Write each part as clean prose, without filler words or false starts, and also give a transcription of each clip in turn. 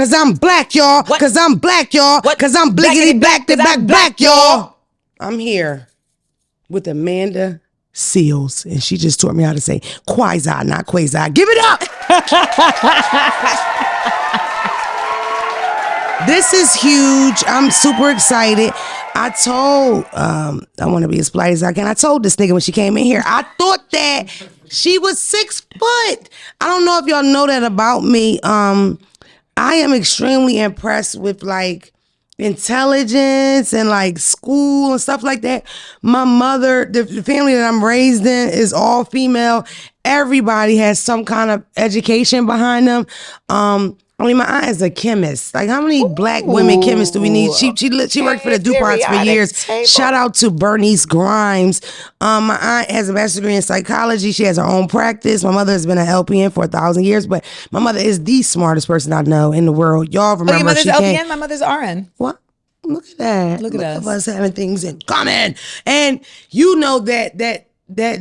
Cause I'm black, y'all. What? Cause I'm black, y'all. What? Cause I'm bliggity black to Cause I'm black, y'all. I'm here with Amanda Seals, and she just taught me how to say quasi, not quasi. Give it up. This is huge. I'm super excited. I told, I want to be as polite as I can. I told this nigga when she came in here, I thought that she was 6 foot. I don't know if y'all know that about me. I am extremely impressed with like intelligence and like school and stuff like that. My mother, the family that I'm raised in is all female. Everybody has some kind of education behind them. I mean, my aunt is a chemist. Like, how many black women chemists do we need? She worked for the DuPonts for years. Shout out to Bernice Grimes. My aunt has a master's degree in psychology. She has her own practice. My mother has been an LPN for 1,000 years, but my mother is the smartest person I know in the world. Y'all remember your mother's she LPN? came. My mother's RN. What? Look at that. Look at us having things in common. And you know that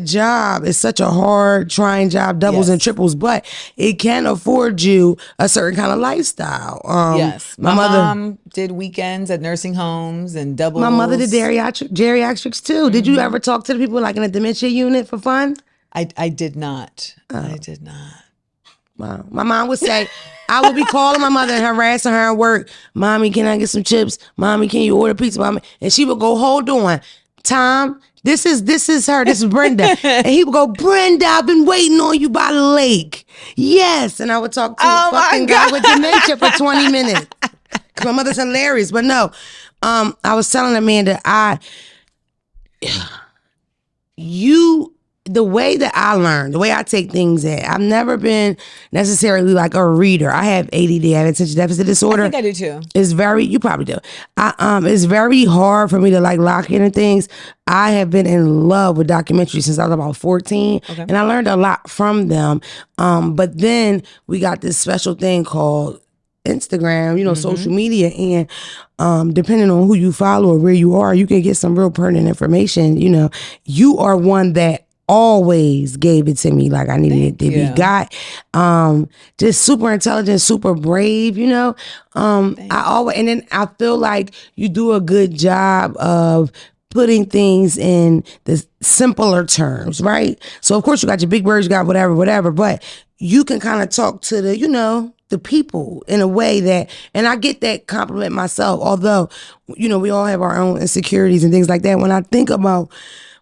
job is such a hard, trying job, doubles and triples, but it can afford you a certain kind of lifestyle. Yes. My mom did weekends at nursing homes and doubles. My mother did geriatrics too. Mm-hmm. Did you ever talk to the people like in a dementia unit for fun? I did not. I did not. Wow. My mom would say, I would be calling my mother and harassing her at work. Mommy, can I get some chips? Mommy, can you order pizza? Mommy? And she would go, hold on. Tom, this is her. This is Brenda. And he would go, Brenda, I've been waiting on you by the lake. Yes. And I would talk to a fucking guy with dementia for 20 minutes. Because my mother's hilarious. But no, I was telling Amanda, the way that I learn, the way I take things in, I've never been necessarily like a reader. I have ADD, I have attention deficit disorder. I think I do too. It's you probably do. It's very hard for me to like lock into things. I have been in love with documentaries since I was about 14, and I learned a lot from them. But then we got this special thing called Instagram, social media, and depending on who you follow or where you are, you can get some real pertinent information. You are one that always gave it to me like I needed it to be got. Just super intelligent, super brave, I feel like you do a good job of putting things in the simpler terms, right? So of course you got your big words, you got whatever, but you can kind of talk to the people in a way that, and I get that compliment myself, although, we all have our own insecurities and things like that. When I think about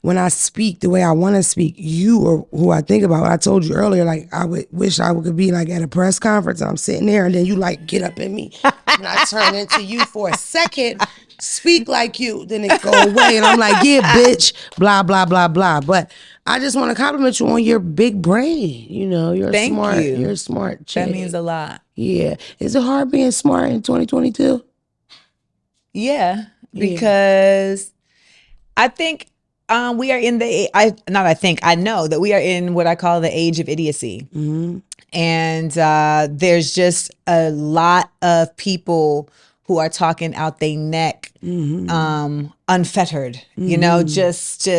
when I speak the way I want to speak, you are who I think about. I told you earlier, like, I would wish I could be like at a press conference. I'm sitting there and then you like get up in me and I turn into you for a second, speak like you, then it go away. And I'm like, yeah, bitch, blah, blah, blah, blah. But I just want to compliment you on your big brain. You're smart. You're a smart chick. That means a lot. Yeah. Is it hard being smart in 2022? Yeah, because I think we are in I know that we are in what I call the age of idiocy. Mm-hmm. And there's just a lot of people who are talking out their neck, unfettered, just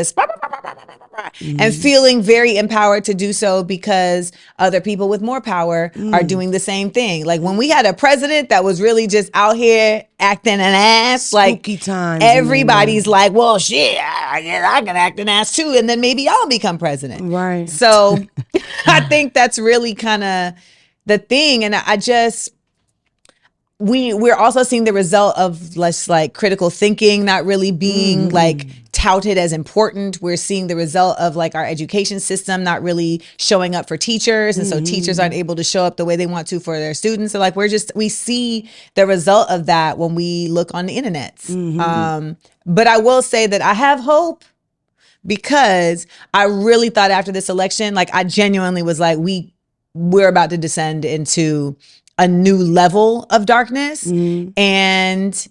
and feeling very empowered to do so because other people with more power are doing the same thing. Like when we had a president that was really just out here acting an ass, like everybody's like, well, shit, I guess I can act an ass too. And then maybe I'll become president. Right. So I think that's really kind of the thing. And we're also seeing the result of less like critical thinking not really being like touted as important. We're seeing the result of like our education system not really showing up for teachers, and so teachers aren't able to show up the way they want to for their students. So like we see the result of that when we look on the internet. But I will say that I have hope, because I really thought after this election, like I genuinely was like, we're about to descend into a new level of darkness. And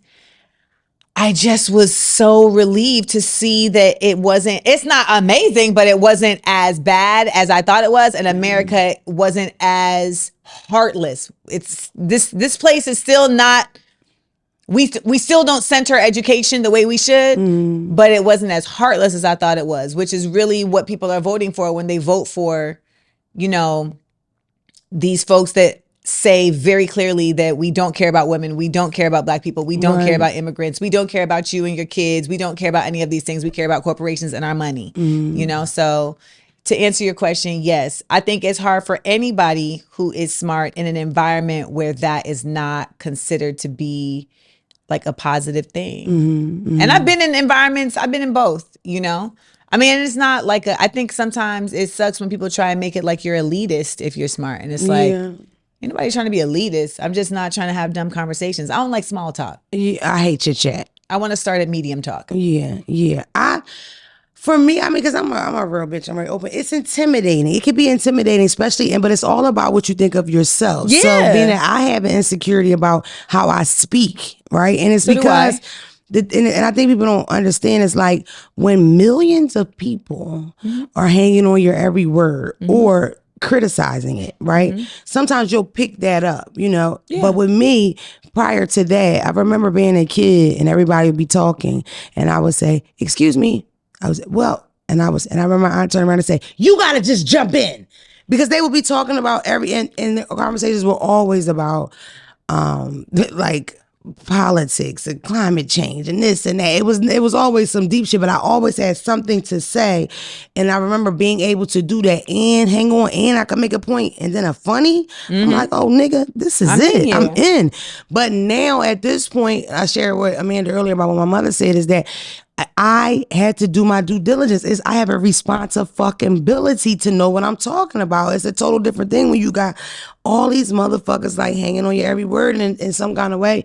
I just was so relieved to see that it's not amazing, but it wasn't as bad as I thought it was. And America wasn't as heartless. It's this place is still not, we still don't center education the way we should, but it wasn't as heartless as I thought it was, which is really what people are voting for when they vote for, these folks that say very clearly that we don't care about women, we don't care about Black people, we don't care about immigrants, we don't care about you and your kids, we don't care about any of these things, we care about corporations and our money. You know, so to answer your question, yes, I think it's hard for anybody who is smart in an environment where that is not considered to be like a positive thing. And I've been in environments, I've been in both, you know. I mean, it's not like I think sometimes it sucks when people try and make it like you're elitist if you're smart. And it's like, ain't nobody trying to be elitist. I'm just not trying to have dumb conversations. I don't like small talk. Yeah, I hate your chat. I want to start at medium talk. Yeah. For me, I mean, because I'm a real bitch. I'm very open. It's intimidating. It can be intimidating, especially, but it's all about what you think of yourself. Yeah. So being that I have an insecurity about how I speak, right? And it's So because, and I think people don't understand, it's like when millions of people are hanging on your every word or criticizing it, right? Sometimes you'll pick that up, you know. But with me, prior to that, I remember being a kid and everybody would be talking and I would say, "Excuse me." I remember my aunt turned around and say, "You gotta just jump in," because they would be talking about and the conversations were always about like politics and climate change and this and that. It was always some deep shit, but I always had something to say. And I remember being able to do that and hang on and I could make a point and then a funny. I'm like, oh nigga, this is it. I'm in. But now at this point, I shared with Amanda earlier about what my mother said is that I had to do my due diligence. I have a responsive fucking ability to know what I'm talking about. It's a total different thing when you got all these motherfuckers like hanging on your every word, and in some kind of way,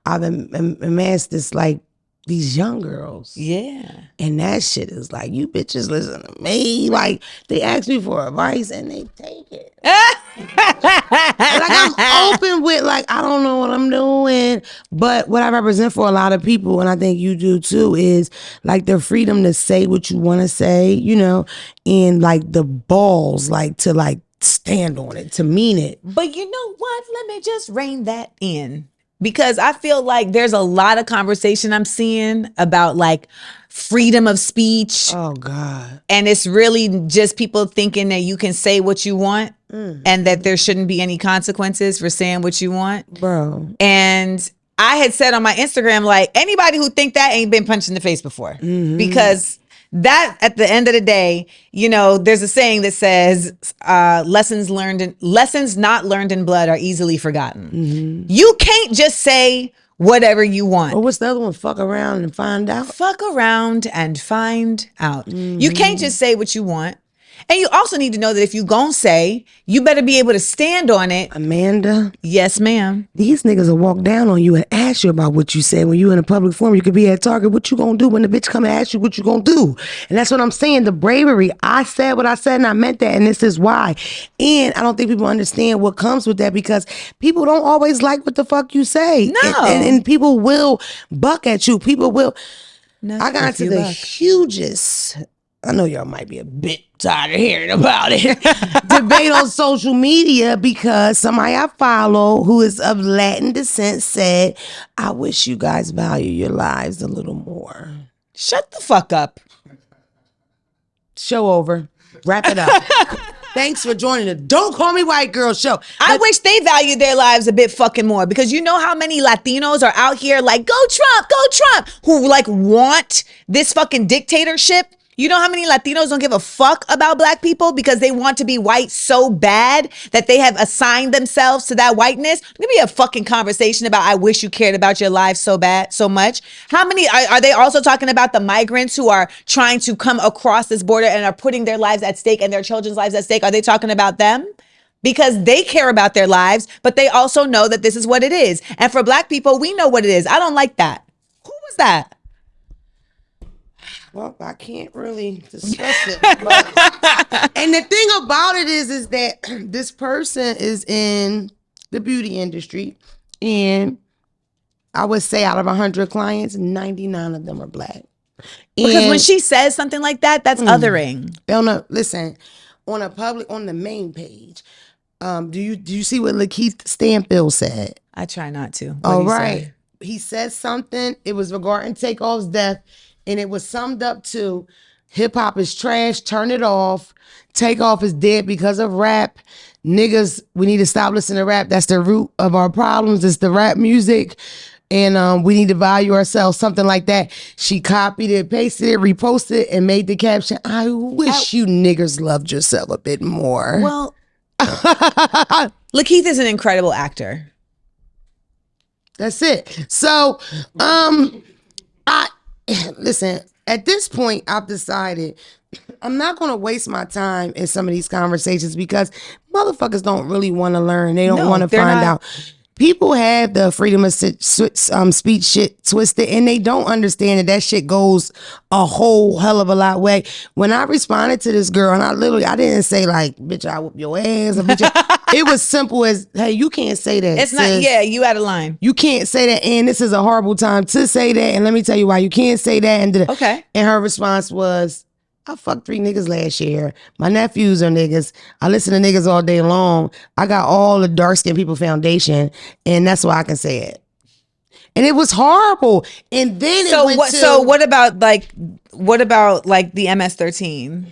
I've amassed this like these young girls. Yeah. And that shit is like, you bitches listen to me. Like, they ask me for advice and they take it. Like, I'm open with, like, I don't know what I'm doing. But what I represent for a lot of people, and I think you do too, is like the freedom to say what you want to say, you know, and like the balls, like to like stand on it, to mean it. But you know what? Let me just rein that in. Because I feel like there's a lot of conversation I'm seeing about like freedom of speech. Oh God. And it's really just people thinking that you can say what you want and that there shouldn't be any consequences for saying what you want. Bro. And I had said on my Instagram, like, anybody who think that ain't been punched in the face before. Because that, at the end of the day, you know, there's a saying that says lessons not learned in blood are easily forgotten. You can't just say whatever you want. Or what's the other one? Fuck around and find out. Fuck around and find out. You can't just say what you want. And you also need to know that if you gon' say, you better be able to stand on it. Amanda. Yes, ma'am. These niggas will walk down on you and ask you about what you said when you in a public forum. You could be at Target. What you gonna do when the bitch come and ask you what you gonna do? And that's what I'm saying. The bravery. I said what I said and I meant that, and this is why. And I don't think people understand what comes with that, because people don't always like what the fuck you say. No. And people will buck at you. People will. I got into the buck. hugest, I know y'all might be a bit tired of hearing about it, debate on social media, because somebody I follow who is of Latin descent said, "I wish you guys value your lives a little more." Shut the fuck up. Show over. Wrap it up. Thanks for joining the Don't Call Me White Girl show. I wish they valued their lives a bit fucking more, because you know how many Latinos are out here like, go Trump, who like want this fucking dictatorship. You know how many Latinos don't give a fuck about Black people because they want to be white so bad that they have assigned themselves to that whiteness? Give me a fucking conversation about, I wish you cared about your lives so bad, so much. How many, are they also talking about the migrants who are trying to come across this border and are putting their lives at stake and their children's lives at stake? Are they talking about them? Because they care about their lives, but they also know that this is what it is. And for Black people, we know what it is. I don't like that. Who was that? Well, I can't really discuss it. But, and the thing about it is that this person is in the beauty industry, and I would say out of 100 clients, 99 of them are Black. Because when she says something like that, that's othering. Listen, on the main page, do you see what Lakeith Stanfield said? I try not to. All right. He said something. It was regarding Takeoff's death. And it was summed up to Hip hop is trash. Turn it off. Takeoff is dead because of rap. Niggas, we need to stop listening to rap. That's the root of our problems. It's the rap music. And we need to value ourselves, something like that. She copied it, pasted it, reposted it, and made the caption, I wish you niggers loved yourself a bit more. Well, Lakeith is an incredible actor. That's it. So, listen, at this point, I've decided I'm not going to waste my time in some of these conversations because motherfuckers don't really want to learn. They don't want to find out. People have the freedom of speech shit twisted, and they don't understand that shit goes a whole hell of a lot way. When I responded to this girl, and I didn't say like, bitch, I whoop your ass, or bitch, it was simple as, hey, you can't say that. It's not, you out of line. You can't say that, and this is a horrible time to say that, and let me tell you why you can't say that. And her response was, I fucked 3 niggas last year. My nephews are niggas. I listen to niggas all day long. I got all the dark skinned people foundation, and that's why I can say it. And it was horrible. And then So what about the MS-13?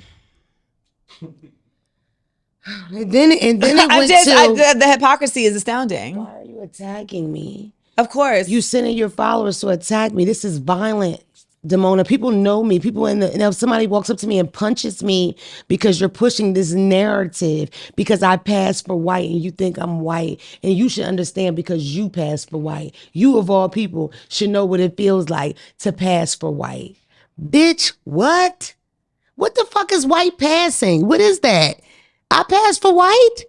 And then it went the hypocrisy is astounding. Why are you attacking me? Of course. You sending your followers to attack me. This is violent. Damona, people know me. People if somebody walks up to me and punches me because you're pushing this narrative because I pass for white and you think I'm white, and you should understand because you pass for white. You of all people should know what it feels like to pass for white. Bitch, what? What the fuck is white passing? What is that? I pass for white?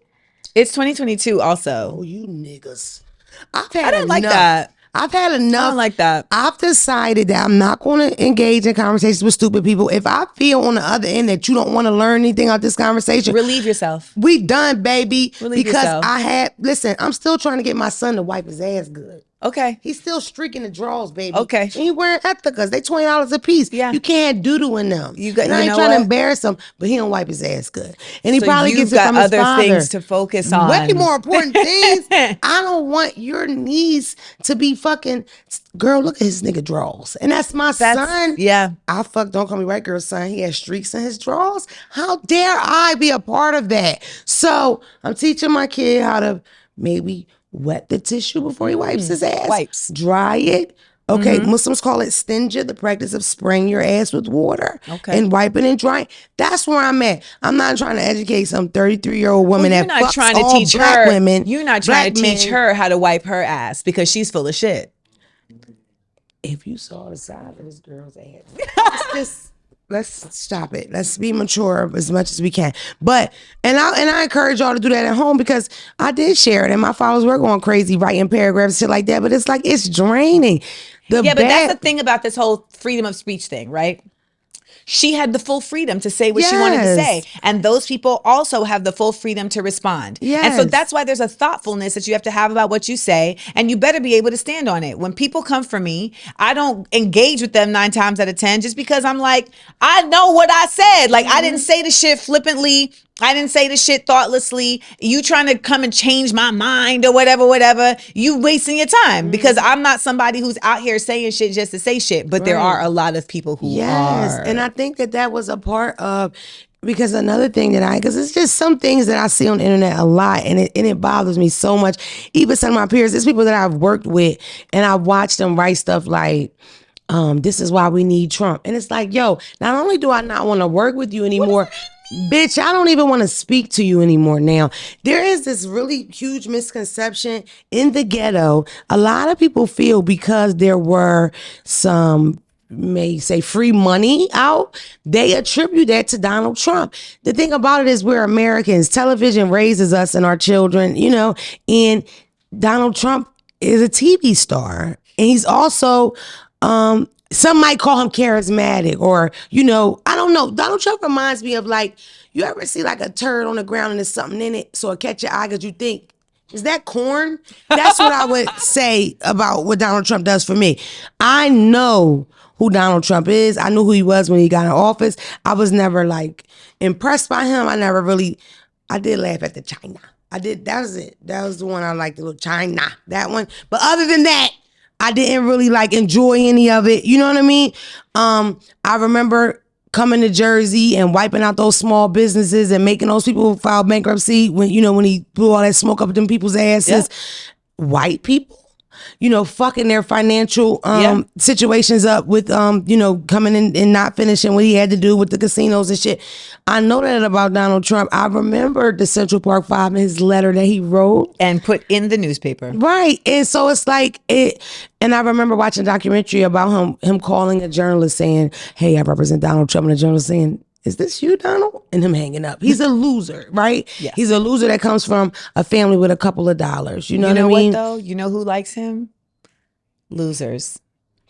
It's 2022 also. Oh, you niggas. I don't like that. I've had enough. I don't like that. I've decided that I'm not going to engage in conversations with stupid people. If I feel on the other end that you don't want to learn anything out this conversation, relieve yourself. We done, baby. Relieve because yourself. Listen, I'm still trying to get my son to wipe his ass good. Okay. He's still streaking the draws, baby. Okay. And he wearing Ethicas. They $20 a piece. Yeah. You can't have doo-doo in them. I ain't trying to embarrass him, but he don't wipe his ass good. And he probably gets it from his father. You've got other things to focus on. Way more important things. I don't want your niece to be fucking, girl, look at his nigga draws. And that's my son. Yeah. Don't call me white girl son. He has streaks in his draws. How dare I be a part of that? So I'm teaching my kid how to maybe wet the tissue before he wipes his ass. Wipes. Dry it. Okay, Muslims call it stinja, the practice of spraying your ass with water and wiping and drying. That's where I'm at. I'm not trying to educate some 33-year-old woman that fucks all black women. You're not trying to teach her how to wipe her ass because she's full of shit. If you saw the side of this girl's ass, let's stop it. Let's be mature as much as we can. But I encourage y'all to do that at home because I did share it and my followers were going crazy writing paragraphs, shit like that. But it's like it's draining. But that's the thing about this whole freedom of speech thing, right? She had the full freedom to say what she wanted to say. And those people also have the full freedom to respond. Yes. And so that's why there's a thoughtfulness that you have to have about what you say. And you better be able to stand on it. When people come for me, I don't engage with them 9 times out of 10 just because I'm like, I know what I said. Like, I didn't say the shit flippantly. I didn't say the shit thoughtlessly. You trying to come and change my mind or whatever. You wasting your time because I'm not somebody who's out here saying shit just to say shit. But there are a lot of people who are. And I think that was a part of, because another thing because it's just some things that I see on the internet a lot and it bothers me so much. Even some of my peers, it's people that I've worked with and I watch them write stuff like, this is why we need Trump. And it's like, yo, not only do I not want to work with you anymore, bitch, I don't even want to speak to you anymore now. There is this really huge misconception in the ghetto. A lot of people feel because there were some, may say, free money out, they attribute that to Donald Trump. The thing about it is we're Americans. Television raises us and our children, and Donald Trump is a TV star. And he's also, some might call him charismatic or, I don't know. Donald Trump reminds me of like, you ever see like a turd on the ground and there's something in it so it catch your eye because you think, is that corn? That's what I would say about what Donald Trump does for me. I know who Donald Trump is. I knew who he was when he got in office. I was never like impressed by him. I did laugh at the China. That was it. That was the one I liked, the little China, that one. But other than that, I didn't really like enjoy any of it. You know what I mean? I remember coming to Jersey and wiping out those small businesses and making those people file bankruptcy when he blew all that smoke up them people's asses. White people, fucking their financial situations up with coming in and not finishing what he had to do with the casinos and shit. I know that about Donald Trump. I remember the Central Park Five and his letter that he wrote and put in the newspaper. Right. And so it's like it. And I remember watching a documentary about him calling a journalist saying, "Hey, I represent Donald Trump," and the journalist saying, "Is this you, Donald?" And him hanging up. He's a loser, right? Yes. He's a loser that comes from a family with a couple of dollars. You know what I mean? What though? You know who likes him? Losers.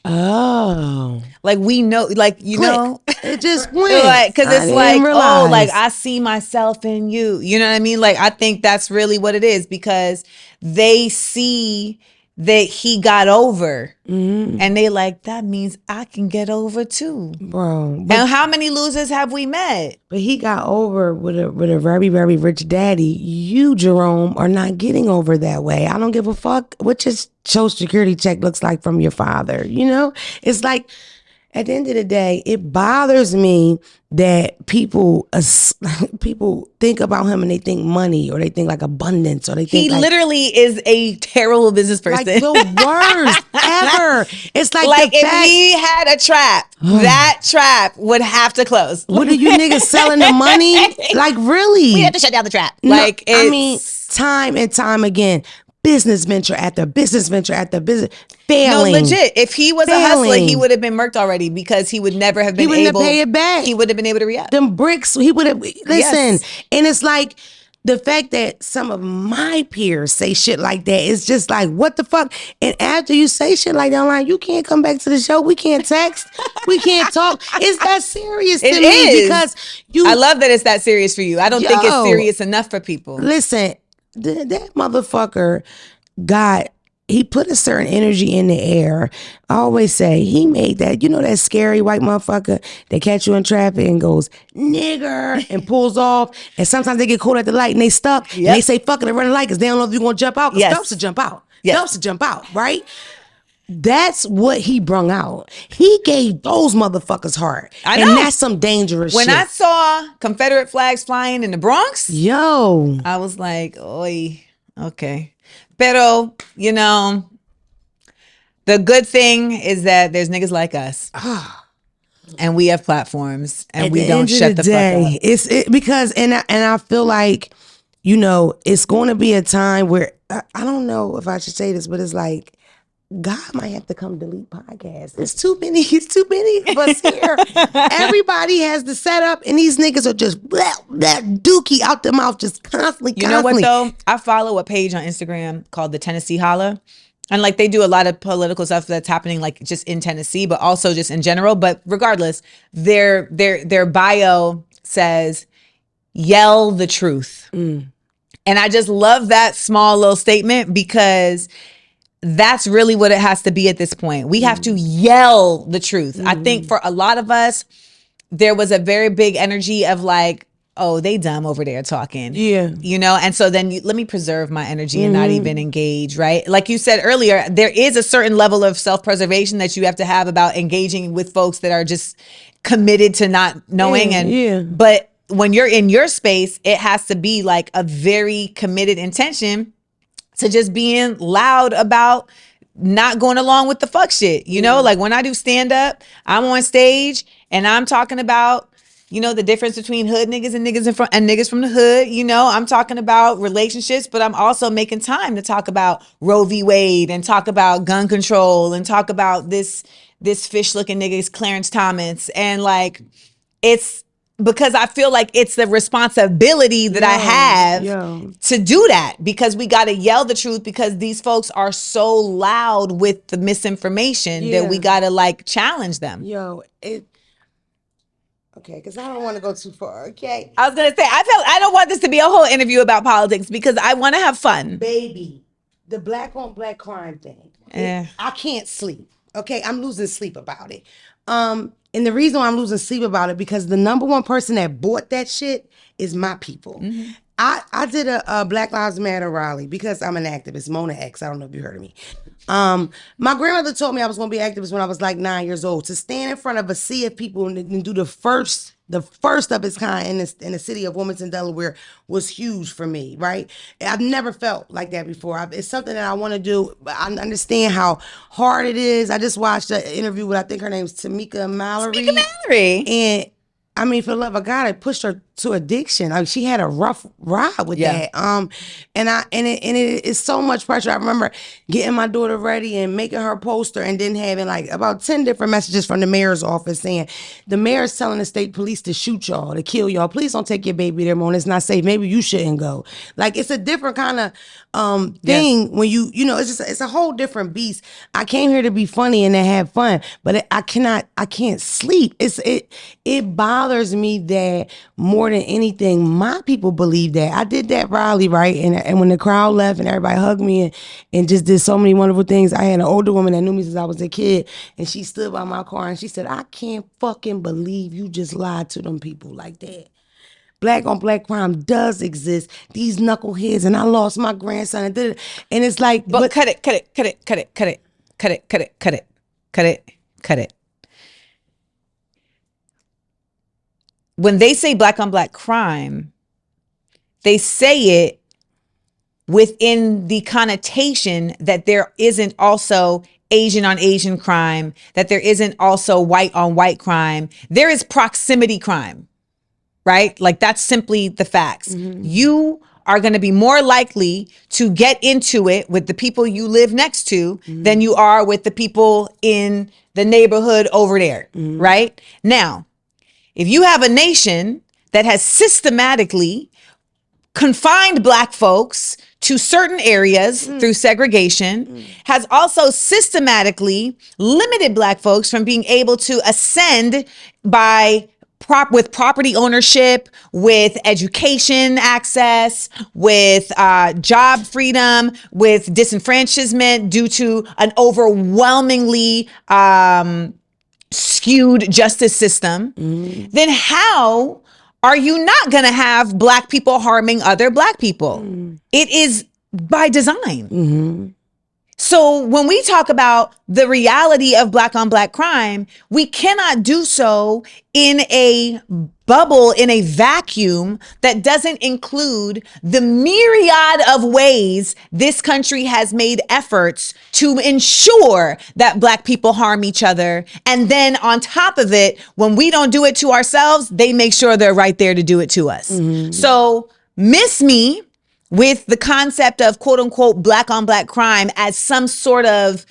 Oh, like we know, like know, it just went like because it's like realize. Oh, like I see myself in you. You know what I mean? Like I think that's really what it is because they see that he got over, and they like that means I can get over too, bro. And how many losers have we met? But he got over with a very very rich daddy. You, Jerome, are not getting over that way. I don't give a fuck what your Social Security check looks like from your father. It's like at the end of the day, it bothers me that people think about him and they think money or they think like abundance or they think he literally is a terrible business person. Like the worst ever. It's like if he had a trap, that trap would have to close. What are you niggas selling the money? Like really? We have to shut down the trap. Time and time again. Business venture after business venture after business failing. No, legit. If he was a hustler, he would have been murked already because he would never have been able to pay it back. He would have been able to re-up. Them bricks, he would have and it's like the fact that some of my peers say shit like that is just like, what the fuck? And after you say shit like that online, you can't come back to the show. We can't text. We can't talk. It's that serious to me because I love that it's that serious for you. I don't think it's serious enough for people. Listen. That motherfucker he put a certain energy in the air. I always say he made that, that scary white motherfucker that catch you in traffic and goes, nigger, and pulls off. And sometimes they get caught at the light and they stuck. Yep. And they say, fuck it, and run the light because they don't know if you're going to jump out. Because dumps to jump out. Dumps to jump out, right? That's what he brung out. He gave those motherfuckers heart. I know. And that's some dangerous shit. When I saw Confederate flags flying in the Bronx, I was like, oi, okay. Pero, the good thing is that there's niggas like us. And we have platforms and we don't shut the fuck up. It's because I feel like, it's going to be a time where I don't know if I should say this, but it's like God might have to come delete podcasts. It's too many of us here. Everybody has the setup, and these niggas are just that dookie out the mouth, just constantly. You know what though? I follow a page on Instagram called the Tennessee Holla, and like they do a lot of political stuff that's happening like just in Tennessee, but also just in general. But regardless, their bio says, "Yell the truth," and I just love that small little statement because that's really what it has to be at this point. We have to yell the truth. I think for a lot of us, there was a very big energy of like, oh, they dumb over there talking. Yeah. And so then let me preserve my energy and not even engage, right? Like you said earlier, there is a certain level of self-preservation that you have to have about engaging with folks that are just committed to not knowing. But when you're in your space, it has to be like a very committed intention to just being loud about not going along with the fuck shit. Like when I do stand up, I'm on stage and I'm talking about, the difference between hood niggas and niggas from the hood. I'm talking about relationships, but I'm also making time to talk about Roe v. Wade and talk about gun control and talk about this fish looking nigga's Clarence Thomas. And like, it's because I feel like it's the responsibility that I have to do that, because we got to yell the truth because these folks are so loud with the misinformation that we got to like challenge them. Okay, because I don't want to go too far, okay? I was going to say, I don't want this to be a whole interview about politics because I want to have fun. Baby, the black on black crime thing. I can't sleep, okay? I'm losing sleep about it. And the reason why I'm losing sleep about it because the number one person that bought that shit is my people. I did a Black Lives Matter rally because I'm an activist. Mona X. I don't know if you heard of me. My grandmother told me I was going to be an activist when I was like 9 years old. To stand in front of a sea of people and do the first of its kind in the city of Wilmington, Delaware, was huge for me. Right? I've never felt like that before. It's something that I want to do. But I understand how hard it is. I just watched an interview with, I think her name's Tamika Mallory. Tamika Mallory. And I mean, for the love of God, it pushed her to addiction. Like, she had a rough ride with that. And it is so much pressure. I remember getting my daughter ready and making her poster, and then having like about 10 different messages from the mayor's office saying the mayor's telling the state police to shoot y'all, to kill y'all. Please don't take your baby there, Mona. It's not safe. Maybe you shouldn't go. Like, it's a different kind of thing when you know, it's a whole different beast. I came here to be funny and to have fun, but I can't sleep. It bothers me that more than anything, my people believe that. I did that rally, right? And when the crowd left and everybody hugged me and just did so many wonderful things, I had an older woman that knew me since I was a kid, and she stood by my car and she said, I can't fucking believe you just lied to them people like that. Black on black crime does exist. These knuckleheads, and I lost my grandson and did it. And it's like, but cut it. When they say black on black crime, they say it within the connotation that there isn't also Asian on Asian crime, that there isn't also white on white crime. There is proximity crime, right? Like, that's simply the facts. You are going to be more likely to get into it with the people you live next to than you are with the people in the neighborhood over there, right? Now, if you have a nation that has systematically confined black folks to certain areas through segregation, has also systematically limited black folks from being able to ascend with property ownership, with education access, with job freedom, with disenfranchisement due to an overwhelmingly skewed justice system, then how are you not going to have black people harming other black people? It is by design. So when we talk about the reality of black on black crime, we cannot do so in a bubble, in a vacuum that doesn't include the myriad of ways this country has made efforts to ensure that black people harm each other. And then on top of it, when we don't do it to ourselves, they make sure they're right there to do it to us. So miss me with the concept of quote unquote black on black crime as some sort of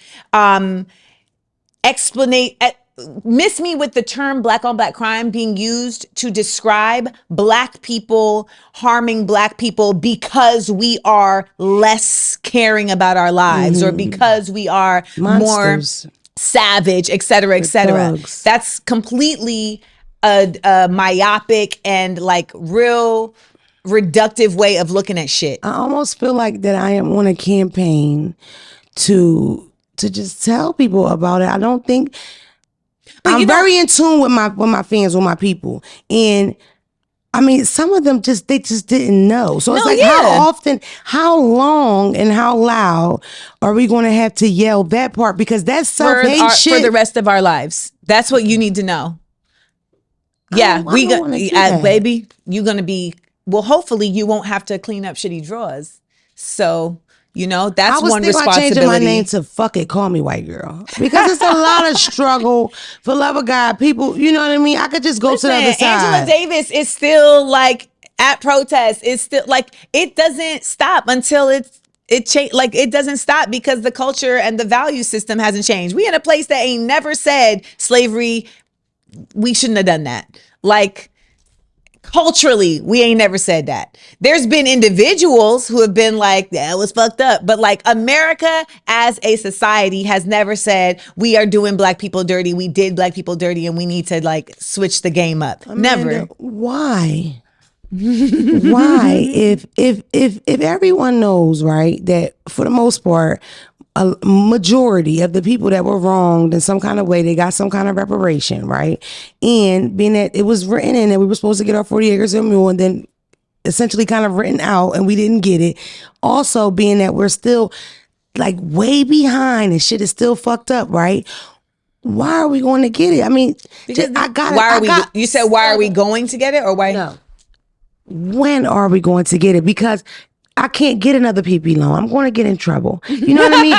miss me with the term black on black crime being used to describe black people harming black people because we are less caring about our lives or because we are monsters, more savage, et cetera, et cetera. Thugs. That's completely a myopic and like real reductive way of looking at shit. I almost feel like that I am on a campaign to just tell people about it. I don't think I'm very in tune with my fans, with my people, and I mean, some of them they just didn't know. So it's how often, how long, and how loud are we going to have to yell that part? Because that's self-hate shit for the rest of our lives. That's what you need to know. Yeah, baby, you're gonna be. Well, hopefully you won't have to clean up shitty drawers. So, you know, that's one responsibility. I was thinking about changing my name to fuck it, call me white girl. Because it's a lot of struggle for love of God. People, you know what I mean? I could just go to the other side. Angela Davis is still like at protest. It's still like, it doesn't stop until it change. Like, it doesn't stop because the culture and the value system hasn't changed. We in a place that ain't never said slavery, we shouldn't have done that. Like, culturally, we ain't never said that. There's been individuals who have been like, that was fucked up. But like, America as a society has never said we are doing black people dirty. We did black people dirty and we need to like switch the game up. Amanda, never. Why? Why? If everyone knows, right, that for the most part, a majority of the people that were wronged in some kind of way, they got some kind of reparation, right? And being that it was written in that we were supposed to get our 40 acres of mule, and then essentially kind of written out and we didn't get it. Also being that we're still like way behind and shit is still fucked up, right? Why are we going to get it? I mean, you said why are we going to get it or why? No. When are we going to get it? Because I can't get another PP loan. I'm going to get in trouble. You know what I mean?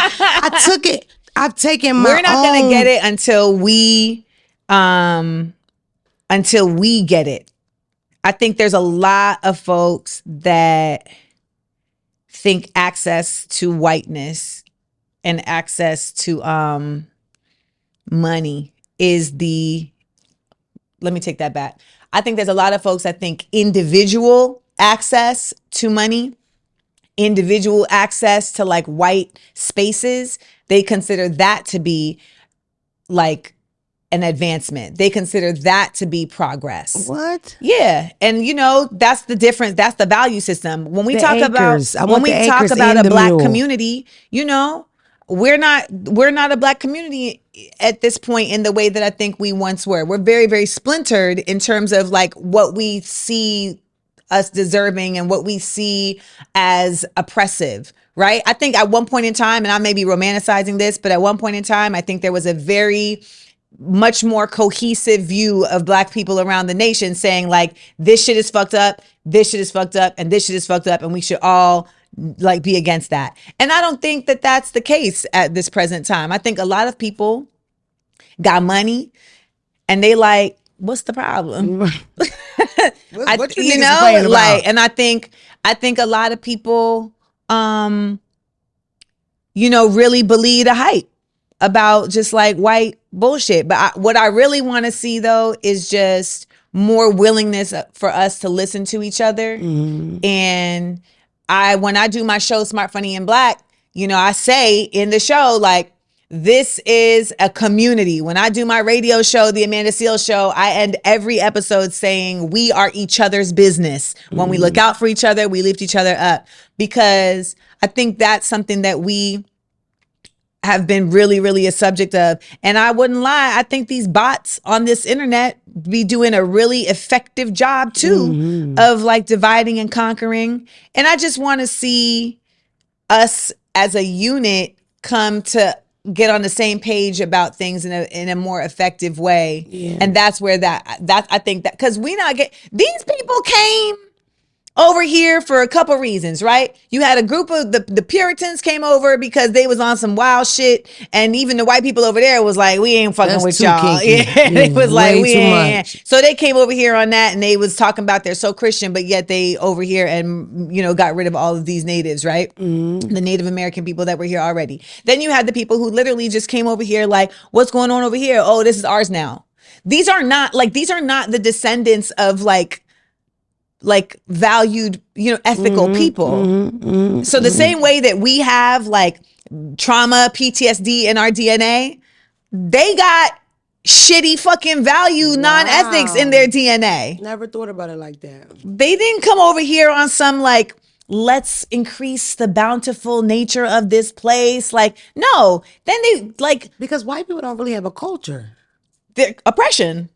I've taken my We're not going to get it until we get it. I think there's a lot of folks that think access to whiteness and access to money is let me take that back. I think there's a lot of folks that think individual access to money, individual access to like white spaces, they consider that to be like an advancement. They consider that to be progress. What? Yeah. And you know, that's the difference. That's the value system. When we talk about a black community, you know, we're not a black community at this point in the way that I think we once were. We're very, very splintered in terms of like what we see us deserving and what we see as oppressive, right? I think at one point in time, and I may be romanticizing this, but at one point in time, I think there was a very much more cohesive view of black people around the nation saying like, this shit is fucked up, this shit is fucked up, and this shit is fucked up, and we should all like be against that. And I don't think that that's the case at this present time. I think a lot of people got money and they like, what's the problem? What you know, like, and I think a lot of people, you know, really believe the hype about just like white bullshit. But what I really want to see though is just more willingness for us to listen to each other. Mm-hmm. And when I do my show, Smart, Funny, and Black, you know, I say in the show, like, this is a community. When I do my radio show, The Amanda Seales Show, I end every episode saying we are each other's business. When we look out for each other, we lift each other up. Because I think that's something that we have been really, really a subject of. And I wouldn't lie, I think these bots on this internet be doing a really effective job too of like dividing and conquering. And I just want to see us as a unit come to get on the same page about things in a more effective way. Yeah. And that's where that I think that, because these people came over here for a couple reasons, right? You had a group of the Puritans came over because they was on some wild shit, and even the white people over there was like, we ain't fucking with y'all. Kinky. Yeah, it was like we ain't. So they came over here on that, and they was talking about they're so Christian, but yet they over here and, you know, got rid of all of these natives, right? The Native American people that were here already. Then you had the people who literally just came over here like, what's going on over here? Oh, this is ours now. These are not the descendants of like valued, you know, ethical people. So the same way that we have like trauma, PTSD in our DNA, they got shitty fucking value, non-ethics in their DNA. Never thought about it like that. They didn't come over here on some like, let's increase the bountiful nature of this place. Like, no, then they like. Because white people don't really have a culture. Their oppression.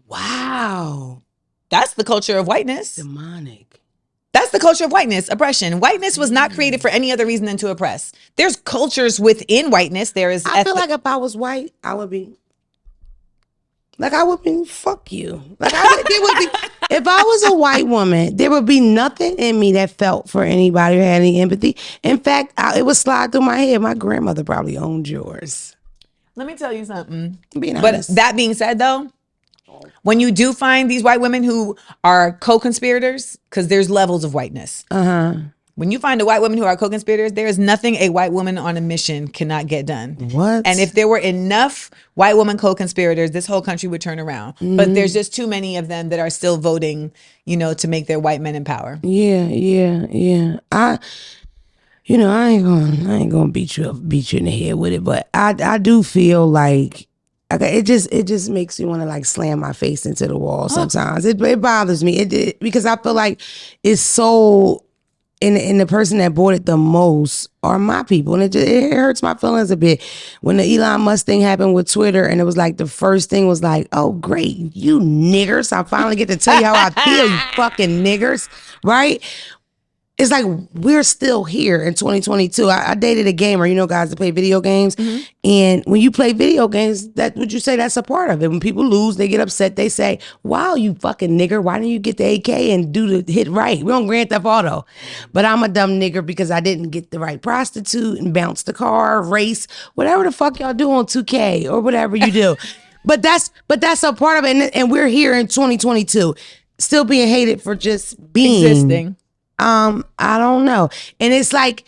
Wow. That's the culture of whiteness. Demonic. That's the culture of whiteness, oppression. Whiteness was not created for any other reason than to oppress. There's cultures within whiteness. I feel like if I was white, I would be fuck you. Like if I was a white woman, there would be nothing in me that felt for anybody or had any empathy. In fact, it would slide through my head. My grandmother probably owned yours. Let me tell you something. Being honest. But that being said, though, when you do find these white women who are co-conspirators, because there's levels of whiteness. When you find a white woman who are co-conspirators, there is nothing a white woman on a mission cannot get done. What? And if there were enough white woman co-conspirators, this whole country would turn around. But there's just too many of them that are still voting, you know, to make their white men in power. Yeah. I ain't gonna beat you in the head with it, but I do feel like it just makes me want to like slam my face into the wall sometimes. It bothers me because I feel like it's so and the person that bought it the most are my people. And it hurts my feelings a bit. When the Elon Musk thing happened with Twitter, and it was like the first thing was like, oh, great, you niggers. I finally get to tell you how I feel, you fucking niggers, right? It's like we're still here in 2022. I dated a gamer, guys that play video games. Mm-hmm. And when you play video games, would you say that's a part of it? When people lose, they get upset. They say, wow, you fucking nigger. Why didn't you get the AK and do the hit right? We're on Grand Theft Auto. But I'm a dumb nigger because I didn't get the right prostitute and bounce the car, race, whatever the fuck y'all do on 2K or whatever you do. But that's a part of it. And we're here in 2022, still being hated for just being. Existing. I don't know. And it's like,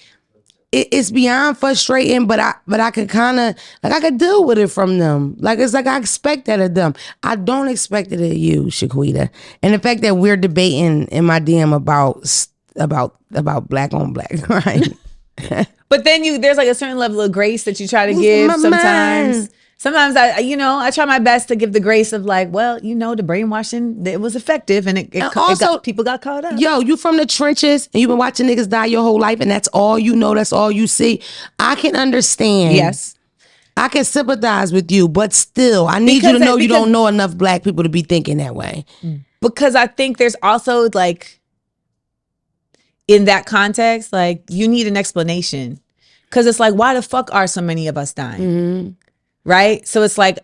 it's beyond frustrating, but I could kind of, like, I could deal with it from them. Like, it's like I expect that of them. I don't expect it of you, Shaquita. And the fact that we're debating in my DM about black on black, right? But then there's like a certain level of grace that you try to give sometimes. Man. Sometimes I try my best to give the grace of like, well, the brainwashing, it was effective, and people got caught up. Yo, you from the trenches and you've been watching niggas die your whole life, and that's all you know, that's all you see. I can understand. Yes. I can sympathize with you, but still, I need you to know you don't know enough black people to be thinking that way. Because I think there's also like, in that context, like, you need an explanation. Because it's like, why the fuck are so many of us dying? Mm-hmm. Right? So it's like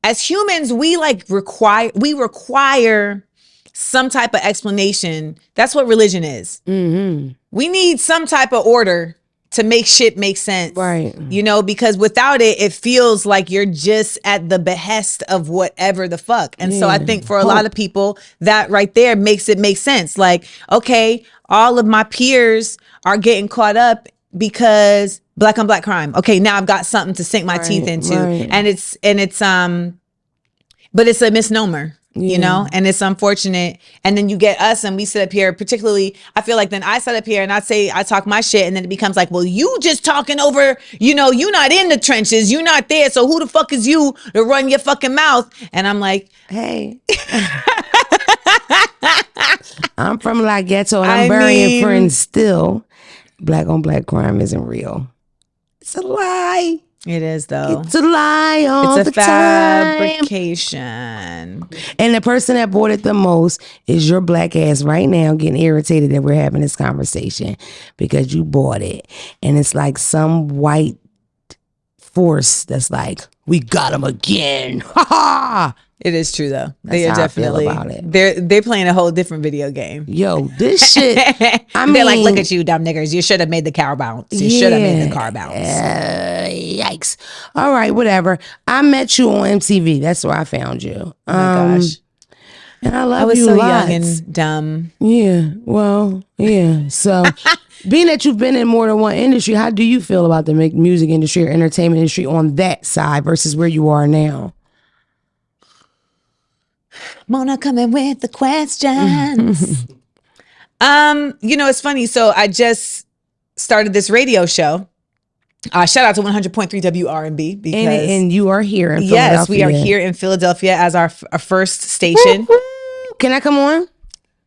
as humans, we require some type of explanation. That's what religion is. Mm-hmm. We need some type of order to make shit make sense. Right. Because without it, it feels like you're just at the behest of whatever the fuck. And so I think for a lot of people, that right there makes it make sense. Like, okay, all of my peers are getting caught up because black on black crime. Okay, now I've got something to sink my teeth into. Right. But it's a misnomer, and it's unfortunate. And then you get us and we sit up here, particularly, I feel like then I sit up here and I talk my shit, and then it becomes like, well, you just talking over, you not in the trenches, you not there, so who the fuck is you to run your fucking mouth? And I'm like, hey. I'm from La Ghetto and I'm burying friends still. Black on black crime isn't real. It's a lie. It is, though. It's a lie all the time. It's a fabrication. And the person that bought it the most is your black ass right now, getting irritated that we're having this conversation because you bought it. And it's like some white force that's like, we got him again. Ha ha. It is true, though. They are definitely about it. They're playing a whole different video game. Yo, this shit. They're like, look at you, dumb niggers. You should have made the car bounce. You should have made the car bounce. Yikes. All right, whatever. I met you on MTV. That's where I found you. Oh my gosh. And I love you. I was so lots. young and dumb. Yeah. Well, yeah. So being that you've been in more than one industry, how do you feel about the music industry or entertainment industry on that side versus where you are now? Mona coming with the questions. It's funny. So I just started this radio show. Shout out to 100.3 WRNB because and you are here in Philadelphia. Yes, we are here in Philadelphia as our first station. Can I come on?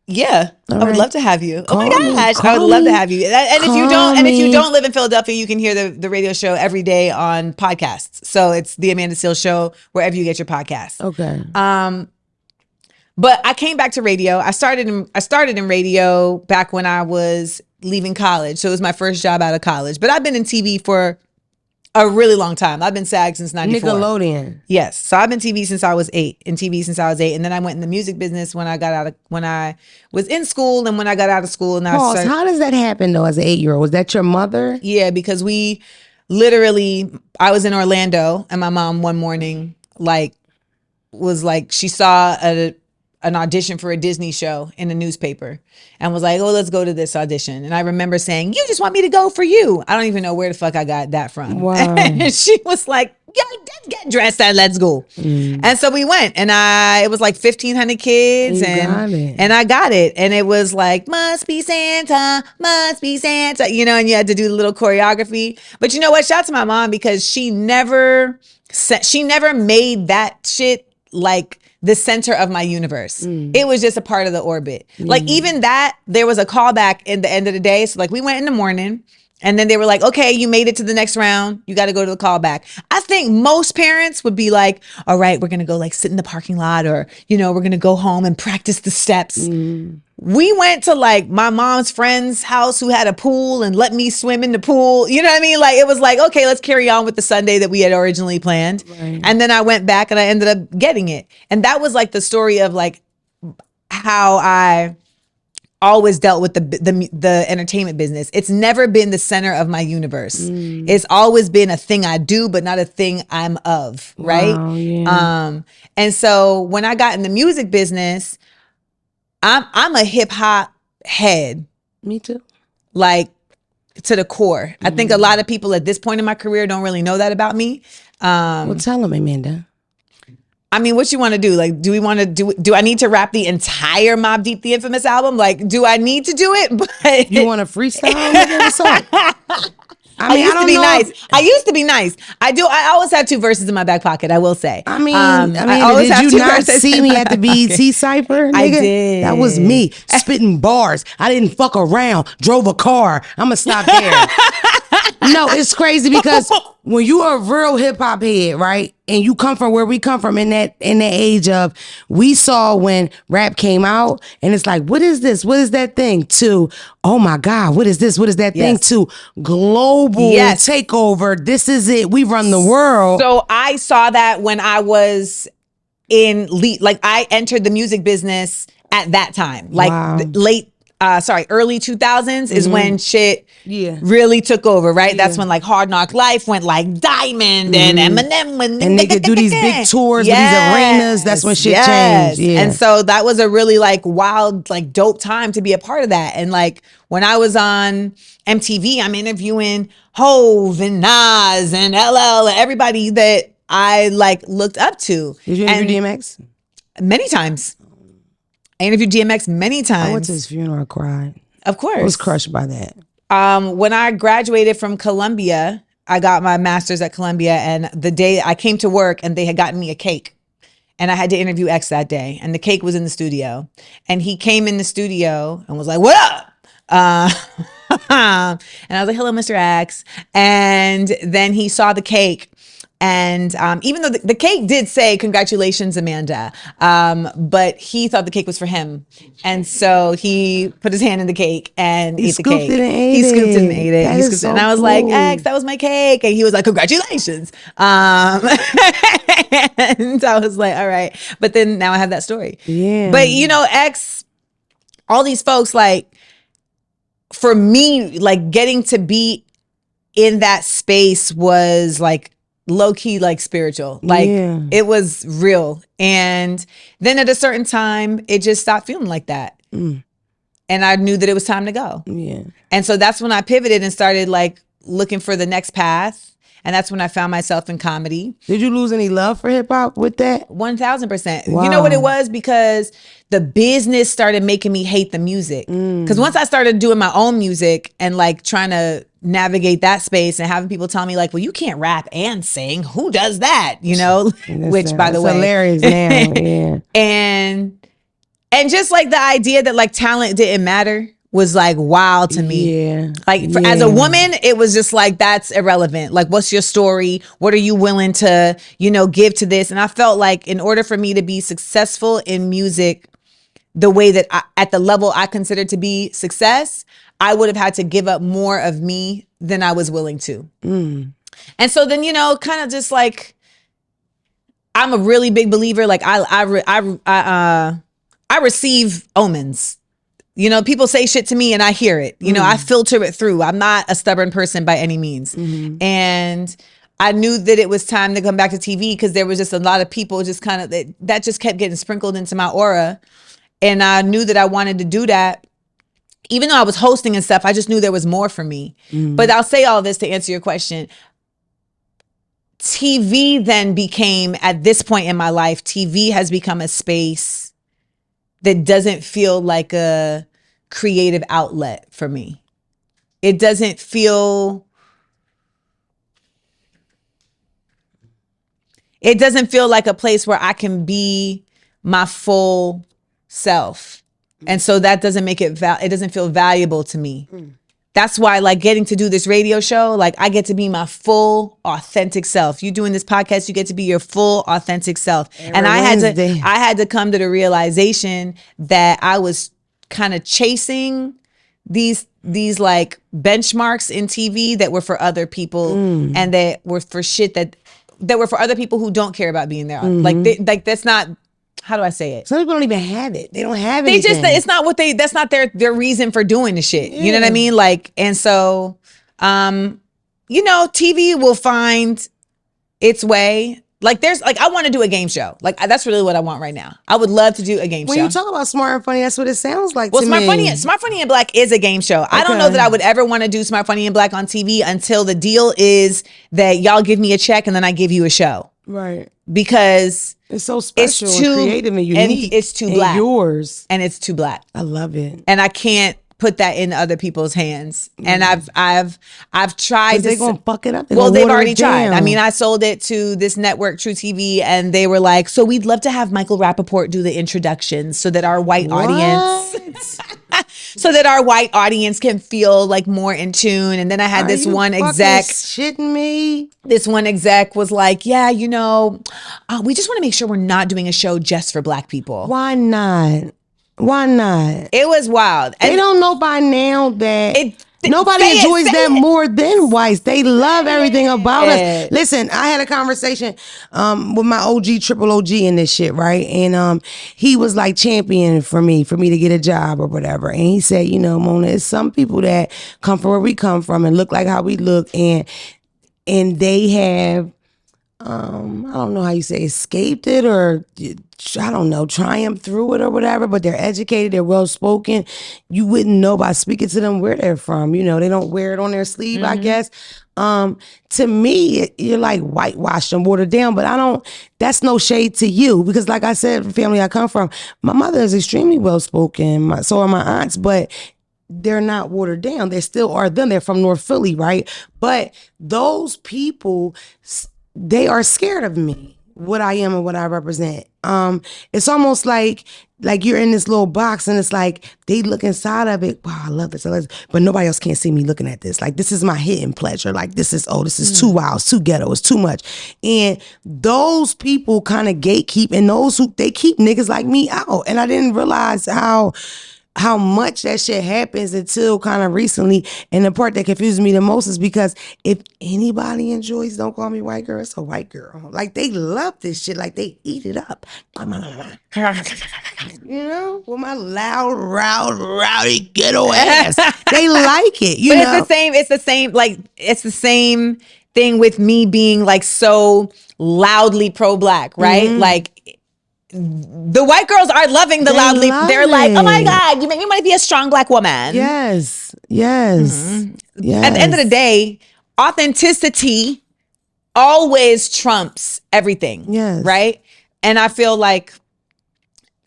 Yeah, I would love to have you. Oh my gosh, I would love to have you. And if you don't live in Philadelphia, you can hear the radio show every day on podcasts. So it's the Amanda Seales Show wherever you get your podcasts. Okay. But I came back to radio. I started in radio back when I was leaving college. So it was my first job out of college. But I've been in TV for a really long time. I've been SAG since 94. Nickelodeon. Yes. So I've been TV since I was 8. In TV since I was 8. And then I went in the music business when I was in school and when I got out of school. And how does that happen though as an 8-year-old? Was that your mother? Yeah, because I was in Orlando and my mom one morning she saw an audition for a Disney show in the newspaper and was like, oh, let's go to this audition. And I remember saying, you just want me to go for you. I don't even know where the fuck I got that from. Wow. And she was like, yeah, get dressed and let's go. And so we went and it was like 1,500 kids and I got it. And it was like, must be Santa, and you had to do the little choreography. But you know what? Shout out to my mom because she never made that shit like the center of my universe. It was just a part of the orbit. Like even that, there was a callback in the end of the day. So like we went in the morning and then they were like, okay, you made it to the next round. You got to go to the callback. I think most parents would be like, all right, we're going to go like sit in the parking lot, or, you know, we're going to go home and practice the steps. We went to like my mom's friend's house who had a pool and let me swim in the pool. You know what I mean? Like it was like, okay, let's carry on with the Sunday that we had originally planned. Right. And then I went back and I ended up getting it. And that was like the story of like how I always dealt with the entertainment business. It's never been the center of my universe. It's always been a thing I do, but not a thing I'm of. Right. Wow, yeah. And so when I got in the music business, I'm a hip hop head. Me too. Like to the core. I think a lot of people at this point in my career don't really know that about me. Well, tell them, Amanda. I mean, what you want to do? Like, do we want to do I need to rap the entire Mobb Deep the Infamous album? Like, do I need to do it? But you want to freestyle? What's up? I used to be nice. I used to be nice. I always have two verses in my back pocket, I will say. I mean, did you not see me at the BET Cypher, nigga? I did. That was me spitting bars. I didn't fuck around. Drove a car. I'm gonna stop there. No, it's crazy because when you are a real hip hop head, right, and you come from where we come from in that age of, we saw when rap came out, and it's like, what is this? What is that thing? To, oh my God, what is this? What is that thing? To global takeover. This is it. We run the world. So I saw that when I was in like I entered the music business at that time, like early 2000s is when shit really took over, right? That's when like Hard Knock Life went like Diamond and Eminem and they could do these big tours with these arenas. That's when shit changed. Yeah. And so that was a really like wild, like dope time to be a part of that. And like when I was on MTV, I'm interviewing Hove and Nas and LL and everybody that I like looked up to. Did you interview DMX? Many times. I interviewed DMX many times. I went to his funeral. I cried. Of course. I was crushed by that. When I graduated from Columbia, I got my master's at Columbia, and the day I came to work and they had gotten me a cake, and I had to interview X that day, and the cake was in the studio, and he came in the studio and was like, "What up?" And I was like, "Hello, Mr. X." And then he saw the cake. And even though the cake did say, "Congratulations, Amanda," but he thought the cake was for him. And so he put his hand in the cake and ate the cake. He scooped it and ate it. He scooped it. And I was like, "X, that was my cake." And he was like, "Congratulations." And I was like, all right. But then now I have that story. Yeah. But you know, X, all these folks, like, for me, like getting to be in that space was like low key, like spiritual, like it was real. And then at a certain time, it just stopped feeling like that. And I knew that it was time to go. Yeah. And so that's when I pivoted and started like looking for the next path. And that's when I found myself in comedy. Did you lose any love for hip hop with that? 1000%. Wow. You know what it was? Because the business started making me hate the music. Because once I started doing my own music and like trying to navigate that space and having people tell me like, well, you can't rap and sing. Who does that? You know, which by the way, hilarious now. Yeah. And just like the idea that like talent didn't matter was like wild to me. Yeah. Like as a woman, it was just like, that's irrelevant. Like, what's your story? What are you willing to, you know, give to this? And I felt like in order for me to be successful in music, the way that at the level I considered to be success, I would have had to give up more of me than I was willing to. And so then, you know, kind of just like, I'm a really big believer. Like I receive omens. You know, people say shit to me and I hear it. You know, I filter it through. I'm not a stubborn person by any means. And I knew that it was time to come back to TV because there was just a lot of people just kind of that just kept getting sprinkled into my aura. And I knew that I wanted to do that. Even though I was hosting and stuff, I just knew there was more for me. But I'll say all this to answer your question. TV then became, at this point in my life, TV has become a space that doesn't feel like a creative outlet for me. It doesn't feel it doesn't feel like a place where I can be my full self. And so that doesn't make it, it doesn't feel valuable to me. That's why, like, getting to do this radio show, like, I get to be my full authentic self. You doing this podcast, you get to be your full authentic self. And I had to come to the realization that I was kind of chasing these like benchmarks in TV that were for other people and that were for shit that were for other people who don't care about being there. Like that's not, how do I say it? Some people don't even have it. They don't have it. It's not what that's not their reason for doing the shit. You know what I mean? Like, and so, you know, TV will find its way. Like, I want to do a game show. Like, that's really what I want right now. I would love to do a game show. When you talk about Smart and Funny, that's what it sounds like well, to me. Smart, Funny, and Black is a game show. I don't know that I would ever want to do Smart, Funny, and Black on TV until the deal is that y'all give me a check and then I give you a show. Right. Because it's so special and creative and unique. And it's too black. Yours. And it's too black. I love it. And I can't put that in other people's hands. And I've tried to. They're gonna fuck it up. Well, they've already tried. I mean, I sold it to this network, True TV, and they were like, "So we'd love to have Michael Rappaport do the introductions so that our white audience, can feel like more in tune." And then I had this one exec. Shitting me. This one exec was like, "Yeah, you know, we just want to make sure we're not doing a show just for black people." Why not? Why not? It was wild. They don't know by now that nobody enjoys that more than whites. They love everything about us. Listen, I had a conversation with my OG, triple OG in this shit, right? And he was like championing for me to get a job or whatever. And he said, you know, Mona, it's some people that come from where we come from and look like how we look, and they have I don't know how you say, escaped it, or I don't know, triumphed through it or whatever, but they're educated, they're well spoken. You wouldn't know by speaking to them where they're from. You know, they don't wear it on their sleeve, I guess. To me, you're like whitewashed and watered down, but that's no shade to you, because like I said, the family I come from, my mother is extremely well spoken, so are my aunts, but they're not watered down. They still are them. They're from North Philly, right? But those people, they are scared of me, what I am and what I represent. It's almost like you're in this little box and it's like they look inside of it. Wow, I love this. But nobody else can't see me looking at this. Like, this is my hidden pleasure. Like, this is too wild, it's too ghetto, it's too much. And those people kind of gatekeep, and they keep niggas like me out. And I didn't realize how much that shit happens until kind of recently. And the part that confuses me the most is because if anybody enjoys Don't Call Me White Girl, it's a white girl. Like, they love this shit. Like, they eat it up. You know, with my loud, rowdy ghetto ass. They like it, you know? It's the same thing with me being like so loudly pro-black, right? Like, the white girls are loving the loudly. They're like, oh my God, you make me want to be a strong black woman. Yes. At the end of the day, authenticity always trumps everything. Yes. Right? And I feel like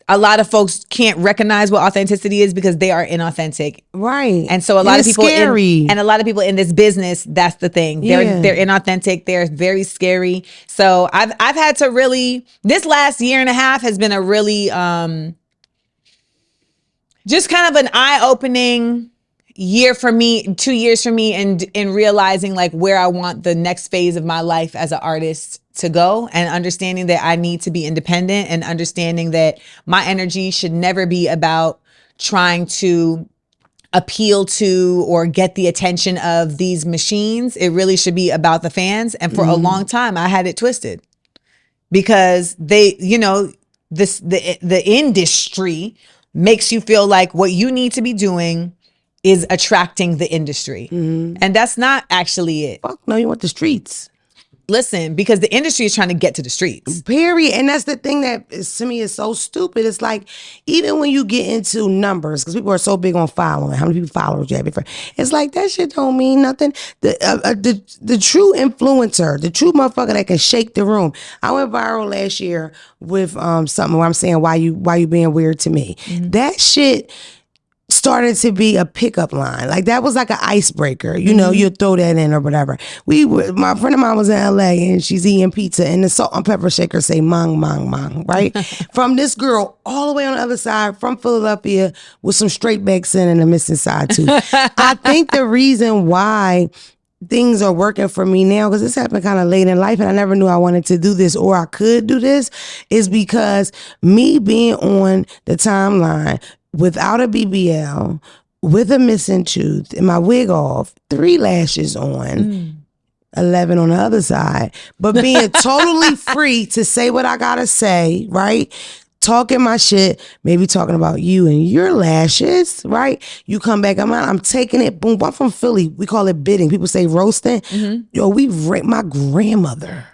a lot of folks can't recognize what authenticity is because they are inauthentic. Right. And so a lot of people scary. And a lot of people in this business, that's the thing. They're inauthentic. They're very scary. So I've had to really, this last year and a half has been a really just kind of an eye-opening year for me, 2 years for me, and in realizing like where I want the next phase of my life as an artist to go, and understanding that I need to be independent, and understanding that my energy should never be about trying to appeal to or get the attention of these machines. It really should be about the fans. And for a long time, I had it twisted, because they, you know, the industry makes you feel like what you need to be doing is attracting the industry. And that's not actually it. Fuck no, you want the streets. Listen, because the industry is trying to get to the streets. Period. And that's the thing that to me is so stupid. It's like, even when you get into numbers, because people are so big on following, how many people followers you have, it's like, that shit don't mean nothing. The true influencer, the true motherfucker that can shake the room. I went viral last year with something where I'm saying, why you being weird to me. That shit started to be a pickup line. Like that was like an icebreaker. You know, you throw that in or whatever. My friend of mine was in LA and she's eating pizza and the salt and pepper shaker say mang, mang, mang, right? From this girl all the way on the other side from Philadelphia with some straight backs in and a missing side tooth. I think the reason why things are working for me now, because this happened kind of late in life and I never knew I wanted to do this or I could do this, is because me being on the timeline without a BBL, with a missing tooth and my wig off, 3 lashes on, 11 on the other side, but being totally free to say what I gotta say, right? Talking my shit, maybe talking about you and your lashes, right? You come back, I'm taking it, boom, I'm from Philly. We call it bidding. People say roasting. Yo, my grandmother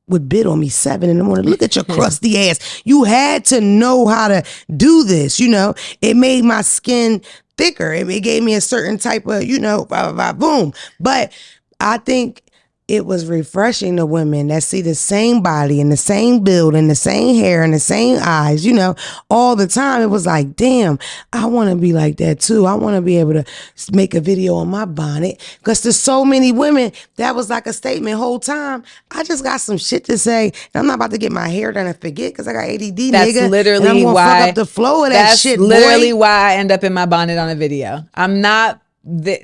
would bid on me 7 in the morning. Look at your crusty ass. You had to know how to do this, you know? It made my skin thicker. It gave me a certain type of, you know, blah, blah, blah, boom. But I think it was refreshing to women that see the same body and the same build and the same hair and the same eyes, you know, all the time. It was like, damn, I want to be like that too. I want to be able to make a video on my bonnet, because there's so many women. That was like a statement whole time. I just got some shit to say. And I'm not about to get my hair done and forget because I got ADD, That's nigga. literally and I'm gonna why fuck up the flow of that shit, That's literally boy. why I end up in my bonnet on a video. I'm not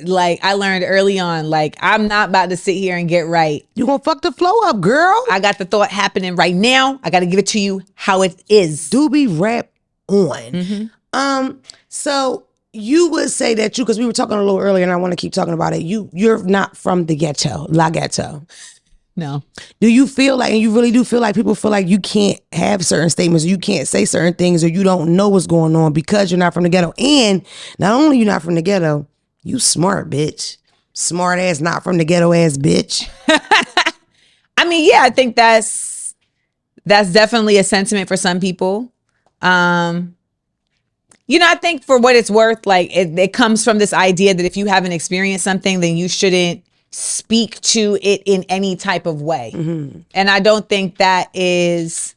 like, I learned early on, like, I'm not about to sit here and get right. You gonna fuck the flow up, girl. I got the thought happening right now. I got to give it to you how it is. Doobie rap on. So you would say that because we were talking a little earlier and I want to keep talking about it. You're not from the ghetto, la ghetto. No. Do you feel like, and you really do feel like people feel like you can't have certain statements or you can't say certain things or you don't know what's going on because you're not from the ghetto? And not only you're not from the ghetto, you smart, bitch. Smart ass, not from the ghetto ass bitch. I mean, yeah, I think that's definitely a sentiment for some people. You know, I think for what it's worth, like it comes from this idea that if you haven't experienced something, then you shouldn't speak to it in any type of way. And I don't think that is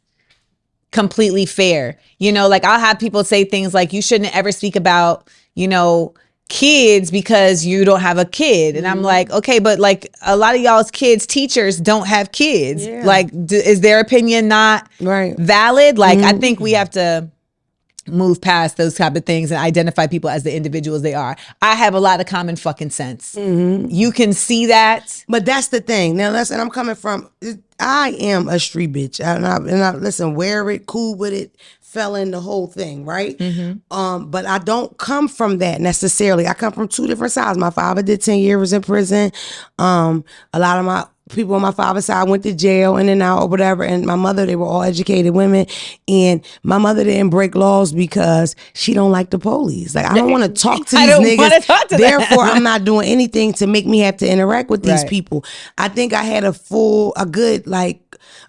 completely fair. You know, like I'll have people say things like, you shouldn't ever speak about, you know, kids because you don't have a kid. And I'm like, okay, but like a lot of y'all's kids, teachers don't have kids. Yeah. Like, is their opinion not valid? Like, I think we have to move past those type of things and identify people as the individuals they are. I have a lot of common fucking sense. You can see that. But that's the thing. Now, listen, I'm coming from, I am a street bitch. And I listen, wear it, cool with it, fell in the whole thing, right? But I don't come from that necessarily. I come from 2 different sides. My father did 10 years in prison. A lot of my people on my father's side went to jail in and out or whatever. And my mother, they were all educated women. And my mother didn't break laws because she don't like the police. Like, I don't want to talk to these niggas. Therefore, I'm not doing anything to make me have to interact with these people. I think I had a good, like,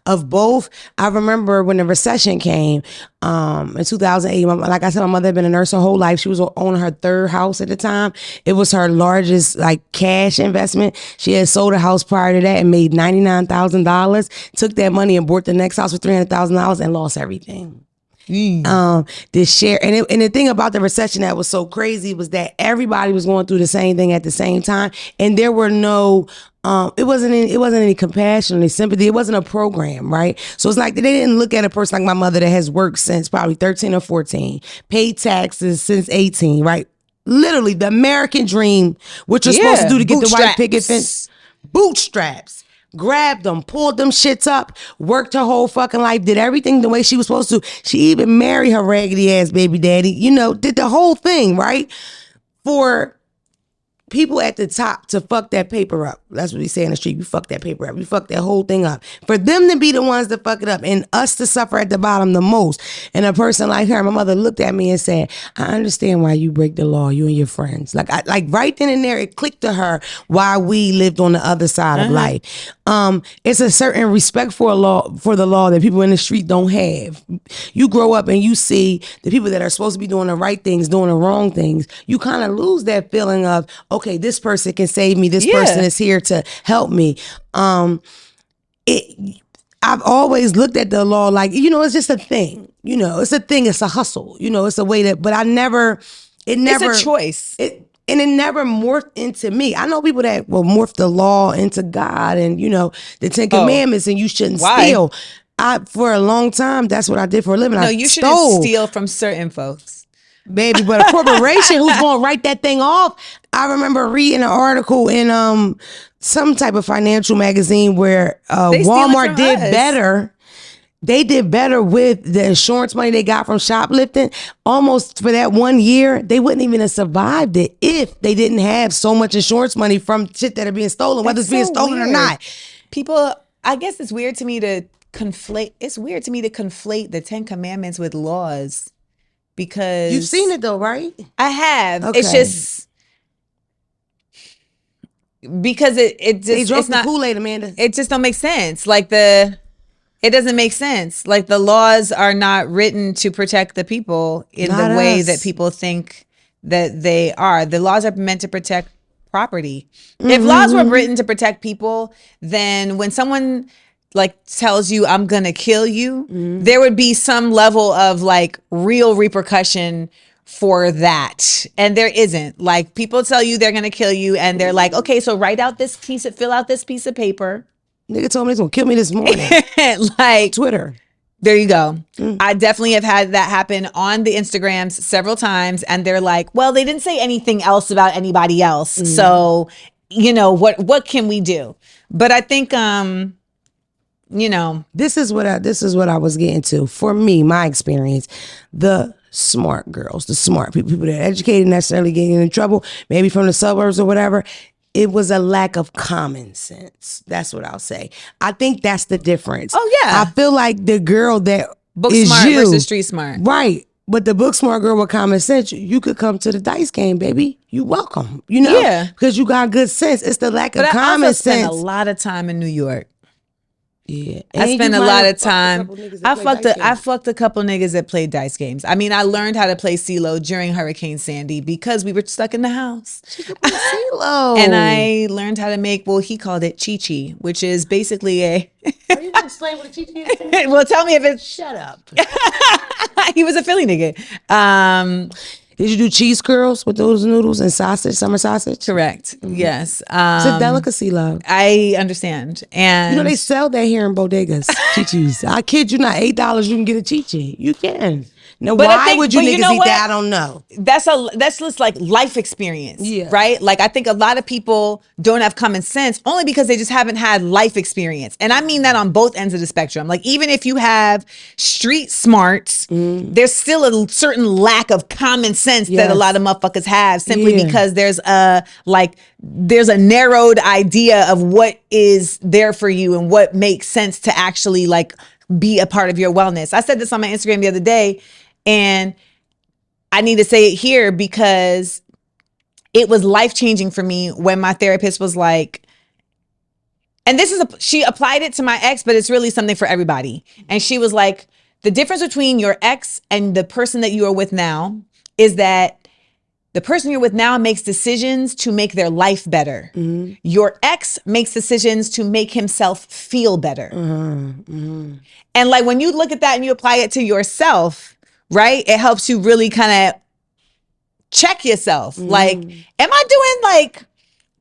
of both. I remember when the recession came in 2008, like I said, my mother had been a nurse her whole life. She was on her 3rd house at the time. It was her largest like cash investment. She had sold a house prior to that and made $99,000. Took that money and bought the next house for $300,000 and lost everything. This share and the thing about the recession that was so crazy was that everybody was going through the same thing at the same time, and there were no it wasn't any compassion, any sympathy. It wasn't a program, right? So it's like they didn't look at a person like my mother that has worked since probably 13 or 14, paid taxes since 18, right? Literally the American dream, what you're supposed to do to get the white picket fence, bootstraps. Grabbed them, pulled them shits up, worked her whole fucking life, did everything the way she was supposed to. She even married her raggedy ass baby daddy, you know, did the whole thing, right? For people at the top to fuck that paper up. That's what we say in the street. You fuck that paper up. You fuck that whole thing up. For them to be the ones to fuck it up and us to suffer at the bottom the most. And a person like her, my mother looked at me and said, I understand why you break the law, you and your friends. Like right then and there, it clicked to her why we lived on the other side of life. It's a certain respect for the law that people in the street don't have. You grow up and you see the people that are supposed to be doing the right things, doing the wrong things. You kind of lose that feeling of, okay, this person can save me. This person is here to help me. I've always looked at the law like, you know, it's just a thing. You know, it's a thing. It's a hustle. You know, it's a way that, but I never it never. It's a choice. And it never morphed into me. I know people that will morph the law into God and, the 10 Commandments and you shouldn't steal. For a long time, that's what I did for a living. No, you shouldn't steal from certain folks. Baby, but a corporation who's going to write that thing off. I remember reading an article in some type of financial magazine where Walmart did better. They did better with the insurance money they got from shoplifting. Almost for that 1 year, they wouldn't even have survived it if they didn't have so much insurance money from shit that are being stolen, whether it's being stolen or not. People, I guess it's weird to me to conflate. It's weird to me to conflate the 10 Commandments with laws because you've seen it though, right? I have. Okay. It's just because it just they drunk it's not the Kool-Aid, Amanda. It just don't make sense. It doesn't make sense. Like the laws are not written to protect the people in Not the way us. that people think that they are. The laws are meant to protect property. If laws were written to protect people, then when someone like tells you I'm gonna kill you, there would be some level of like real repercussion for that. And there isn't. Like people tell you they're gonna kill you and they're like, okay, so fill out this piece of paper. Nigga told me he's gonna kill me this morning. Like Twitter. There you go. I definitely have had that happen on the Instagrams several times. And they're like, well, they didn't say anything else about anybody else. So, what can we do? But I think, this is what I was getting to. For me, my experience, the smart girls, the smart people that are educated, necessarily getting in trouble, maybe from the suburbs or whatever. It was a lack of common sense. That's what I'll say. I think that's the difference. Oh, yeah. I feel like the girl that book is smart you, versus street smart. Right. But the book smart girl with common sense, you could come to the dice game, baby. You welcome. Yeah. Because you got good sense. It's the lack of common I also sense. spent a lot of time in New York. Yeah, I spent a lot of time. I fucked a couple niggas that played dice games. I mean, I learned how to play CeeLo during Hurricane Sandy because we were stuck in the house. CeeLo. And I learned how to make, well, he called it Chi-Chi, which is basically a... Are you going to explain what a Chi-Chi is? Well, tell me if it's... Shut up. He was a Philly nigga. Did you do cheese curls with those noodles and sausage, summer sausage? Correct. Yes. It's a delicacy, love. I understand. And they sell that here in bodegas. Chi-Chis. I kid you not. $8 you can get a Chi-Chi. You can. Now, but why would you niggas eat what? that? I don't know. That's just like life experience, right? Like I think a lot of people don't have common sense only because they just haven't had life experience. And I mean that on both ends of the spectrum. Like even if you have street smarts, there's still a certain lack of common sense that a lot of motherfuckers have simply because there's a narrowed idea of what is there for you and what makes sense to actually like be a part of your wellness. I said this on my Instagram the other day, and I need to say it here because it was life-changing for me when my therapist was like, and she applied it to my ex, but it's really something for everybody. And she was like, the difference between your ex and the person that you are with now is that the person you're with now makes decisions to make their life better. Your ex makes decisions to make himself feel better. And like when you look at that and you apply it to yourself, right? It helps you really kind of check yourself. Like, am I doing like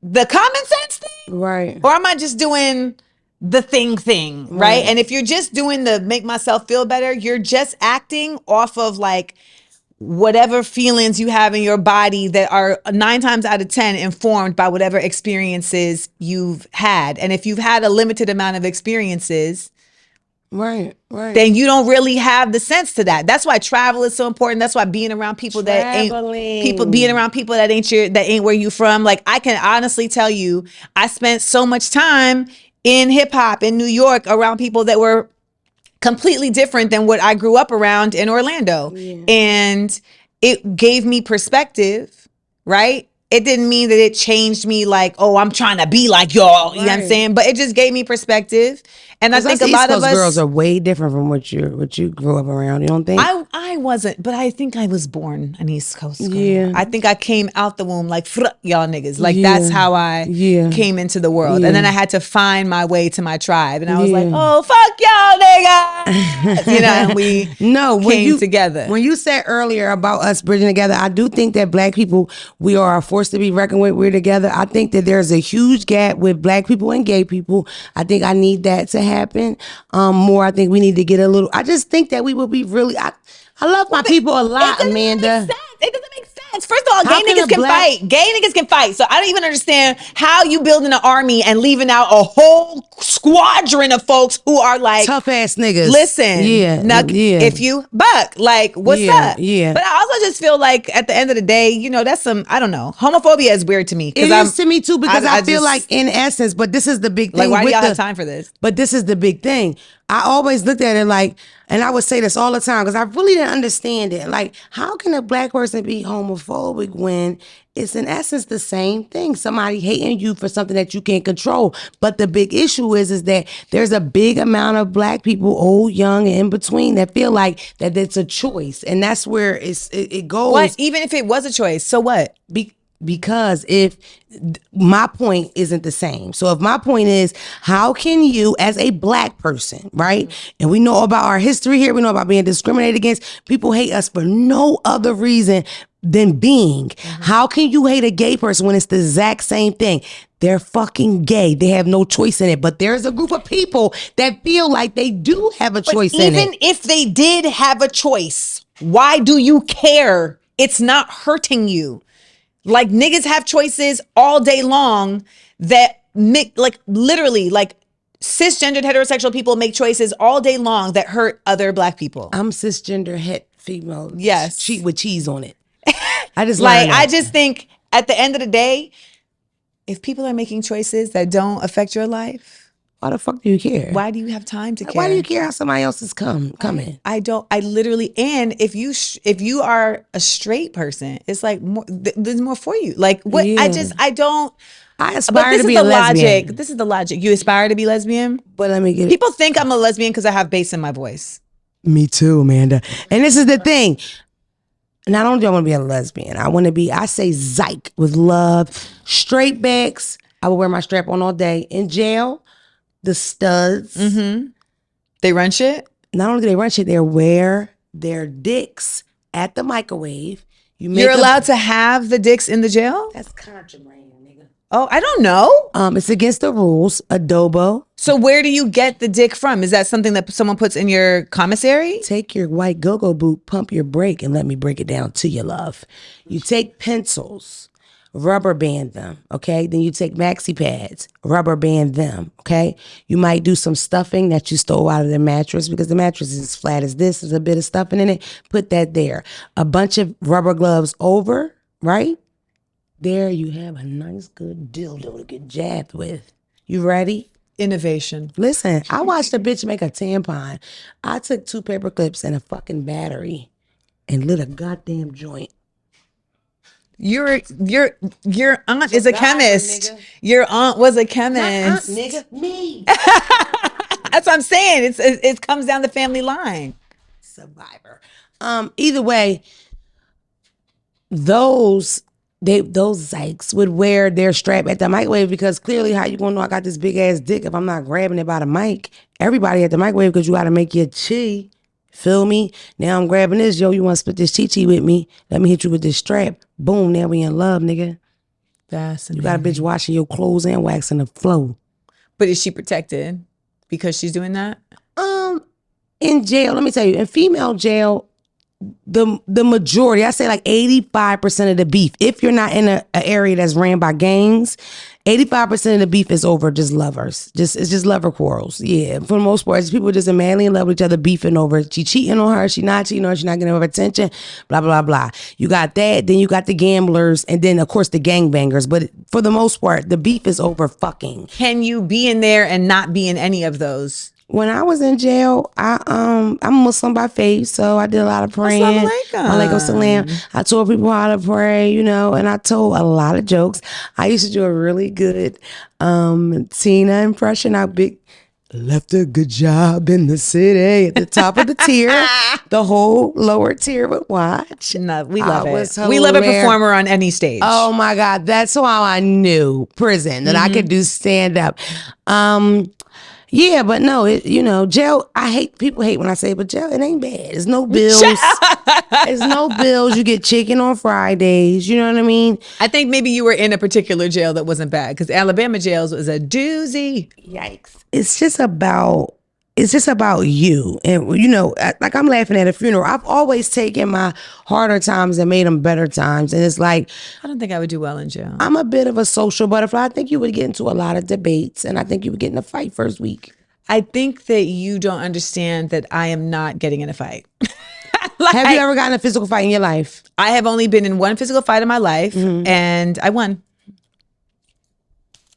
the common sense thing? Right. Or am I just doing the thing, right? And if you're just doing the make myself feel better, you're just acting off of like whatever feelings you have in your body that are 9 times out of 10 informed by whatever experiences you've had. And if you've had a limited amount of experiences, right, then you don't really have the sense to that. That's why travel is so important. That's why being around people that ain't where you from. Like I can honestly tell you, I spent so much time in hip hop in New York around people that were completely different than what I grew up around in Orlando. And it gave me perspective, right? It didn't mean that it changed me like, oh, I'm trying to be like y'all, you know what I'm saying? But it just gave me perspective. And I 'Cause think us a lot East of Coast us girls are way different from what you grew up around. You don't think? I wasn't, but I think I was born an East Coast girl. Yeah. I think I came out the womb like y'all niggas. Like Yeah. that's how I Yeah. came into the world. Yeah. And then I had to find my way to my tribe. And I was like, Yeah. oh, fuck y'all niggas. You know, and we came together. When you said earlier about us bridging together, I do think that Black people, we are a force to be reckoned with. We're together. I think that there's a huge gap with Black people and gay people. I think I need that to happen more. I think we need to get a little. I just think that we will be really. I love my people a lot, Amanda. It doesn't make sense. First of all, How gay can niggas a can Black- fight. Gay niggas can fight. So I don't even understand how you building an army and leaving out a whole squadron of folks who are like tough ass niggas. Listen, if you buck, like, what's up? Yeah. But I also just feel like at the end of the day, you know, that's some, I don't know. Homophobia is weird to me. It is to me too, because I feel just, like in essence, but this is the big thing. like, why do y'all have time for this? But this is the big thing. I always looked at it like, and I would say this all the time because I really didn't understand it. Like, how can a Black person be homophobic when it's in essence the same thing? Somebody hating you for something that you can't control. But the big issue is that there's a big amount of Black people, old, young, and in between, that feel like that it's a choice, and that's where it goes. What? Even if it was a choice, so what? Because if my point isn't the same. So if my point is, how can you as a Black person, right? And we know about our history here. We know about being discriminated against. People hate us for no other reason than being. How can you hate a gay person when it's the exact same thing? They're fucking gay. They have no choice in it. But there's a group of people that feel like they do have a choice in it. Even if they did have a choice, why do you care? It's not hurting you. Like, niggas have choices all day long that make, like, literally, like, cisgendered heterosexual people make choices all day long that hurt other Black people. I'm cisgender het female. Yes. Cheat with cheese on it. I just like, learned that. I just think at the end of the day, if people are making choices that don't affect your life, why the fuck do you care? Why do you have time to care? Why do you care how somebody else is coming? I don't. I literally. And if you are a straight person, it's like more. There's more for you. Like what? Yeah. I don't. I aspire to be a lesbian. This is the logic. You aspire to be lesbian? But let me get People think I'm a lesbian because I have bass in my voice. Me too, Amanda. And this is the thing. Not only do I want to be a lesbian, I say zyke with love. Straight backs, I will wear my strap on all day. In jail, the studs. Mm-hmm. They run shit? Not only do they run shit, they wear their dicks at the microwave. You're allowed to have the dicks in the jail? That's contraband, nigga. Oh, I don't know. It's against the rules. Adobo. So where do you get the dick from? Is that something that someone puts in your commissary? Take your white go-go boot, pump your brake, and let me break it down to you, love. You take pencils, rubber band them, okay? Then you take maxi pads, rubber band them, okay? You might do some stuffing that you stole out of the mattress because the mattress is as flat as this. There's a bit of stuffing in it. Put that there. A bunch of rubber gloves over, right? There you have a nice, good dildo to get jabbed with. You ready? Innovation. Listen, I watched a bitch make a tampon. I took 2 paper clips and a fucking battery and lit a goddamn joint. Your aunt is a chemist. Nigga. Your aunt was a chemist. Not aunt, nigga, me. That's what I'm saying. It comes down the family line. Survivor. Either way, those zykes would wear their strap at the microwave because clearly how you gonna know I got this big ass dick if I'm not grabbing it by the mic? Everybody at the microwave because you gotta make your chi. Feel me? Now I'm grabbing this. Yo, you wanna split this chi-chi with me? Let me hit you with this strap. Boom, now we in love, nigga. Fascinating. You got a bitch washing your clothes and waxing the flow. But is she protected because she's doing that? In jail, let me tell you, in female jail, the majority, I say like 85% of the beef, if you're not in an area that's ran by gangs, 85% of the beef is over just lovers. It's just lover quarrels. Yeah, for the most part, it's people just madly in love with each other, beefing over she cheating on her, she not cheating on her, she not getting her attention, blah, blah, blah. You got that, then you got the gamblers, and then of course the gangbangers. But for the most part, the beef is over fucking. Can you be in there and not be in any of those? When I was in jail, I'm Muslim by faith, so I did a lot of praying. Alaikum salam. I told people how to pray, and I told a lot of jokes. I used to do a really good Tina impression. left a good job in the city at the top of the tier. The whole lower tier would watch. No, we love it. Hilarious. We love a performer on any stage. Oh my God. That's how I knew prison that I could do stand up. Yeah, but no, jail, people hate when I say, but jail, it ain't bad. There's no bills. There's no bills. You get chicken on Fridays. You know what I mean? I think maybe you were in a particular jail that wasn't bad because Alabama jails was a doozy. Yikes. It's just about you. And, like I'm laughing at a funeral. I've always taken my harder times and made them better times. And it's like, I don't think I would do well in jail. I'm a bit of a social butterfly. I think you would get into a lot of debates. And I think you would get in a fight first week. I think that you don't understand that I am not getting in a fight. Have you ever gotten a physical fight in your life? I have only been in one physical fight in my life, and I won.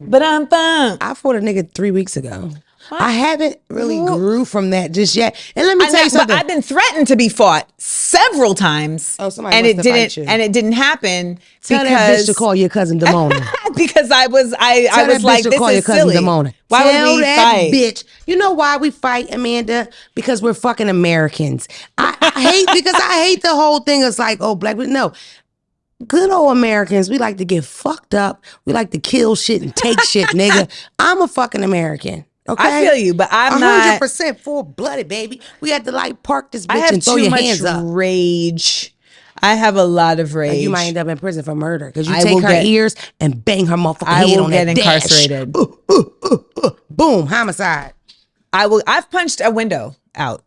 But I'm fun. I fought a nigga 3 weeks ago. I haven't really grew from that just yet. And let me tell you something. I've been threatened to be fought several times. Oh, somebody and wants it to didn't fight you. and it didn't happen Tell that bitch to call your cousin Damona. because I was like, this call is your cousin silly. Damona. Why Tell would we that fight? bitch. You know why we fight, Amanda? Because we're fucking Americans. I hate the whole thing. It's like, oh, black people. No. Good old Americans, we like to get fucked up. We like to kill shit and take shit, nigga. I'm a fucking American. Okay? I feel you, but I'm not 100% full-blooded, baby. We had to park this bitch I have and throw too your much hands up. rage. I have a lot of rage. Like you might end up in prison for murder because you I take will her get- ears and bang her motherfucking head on that get incarcerated. dash. Boom, homicide. I've punched a window out.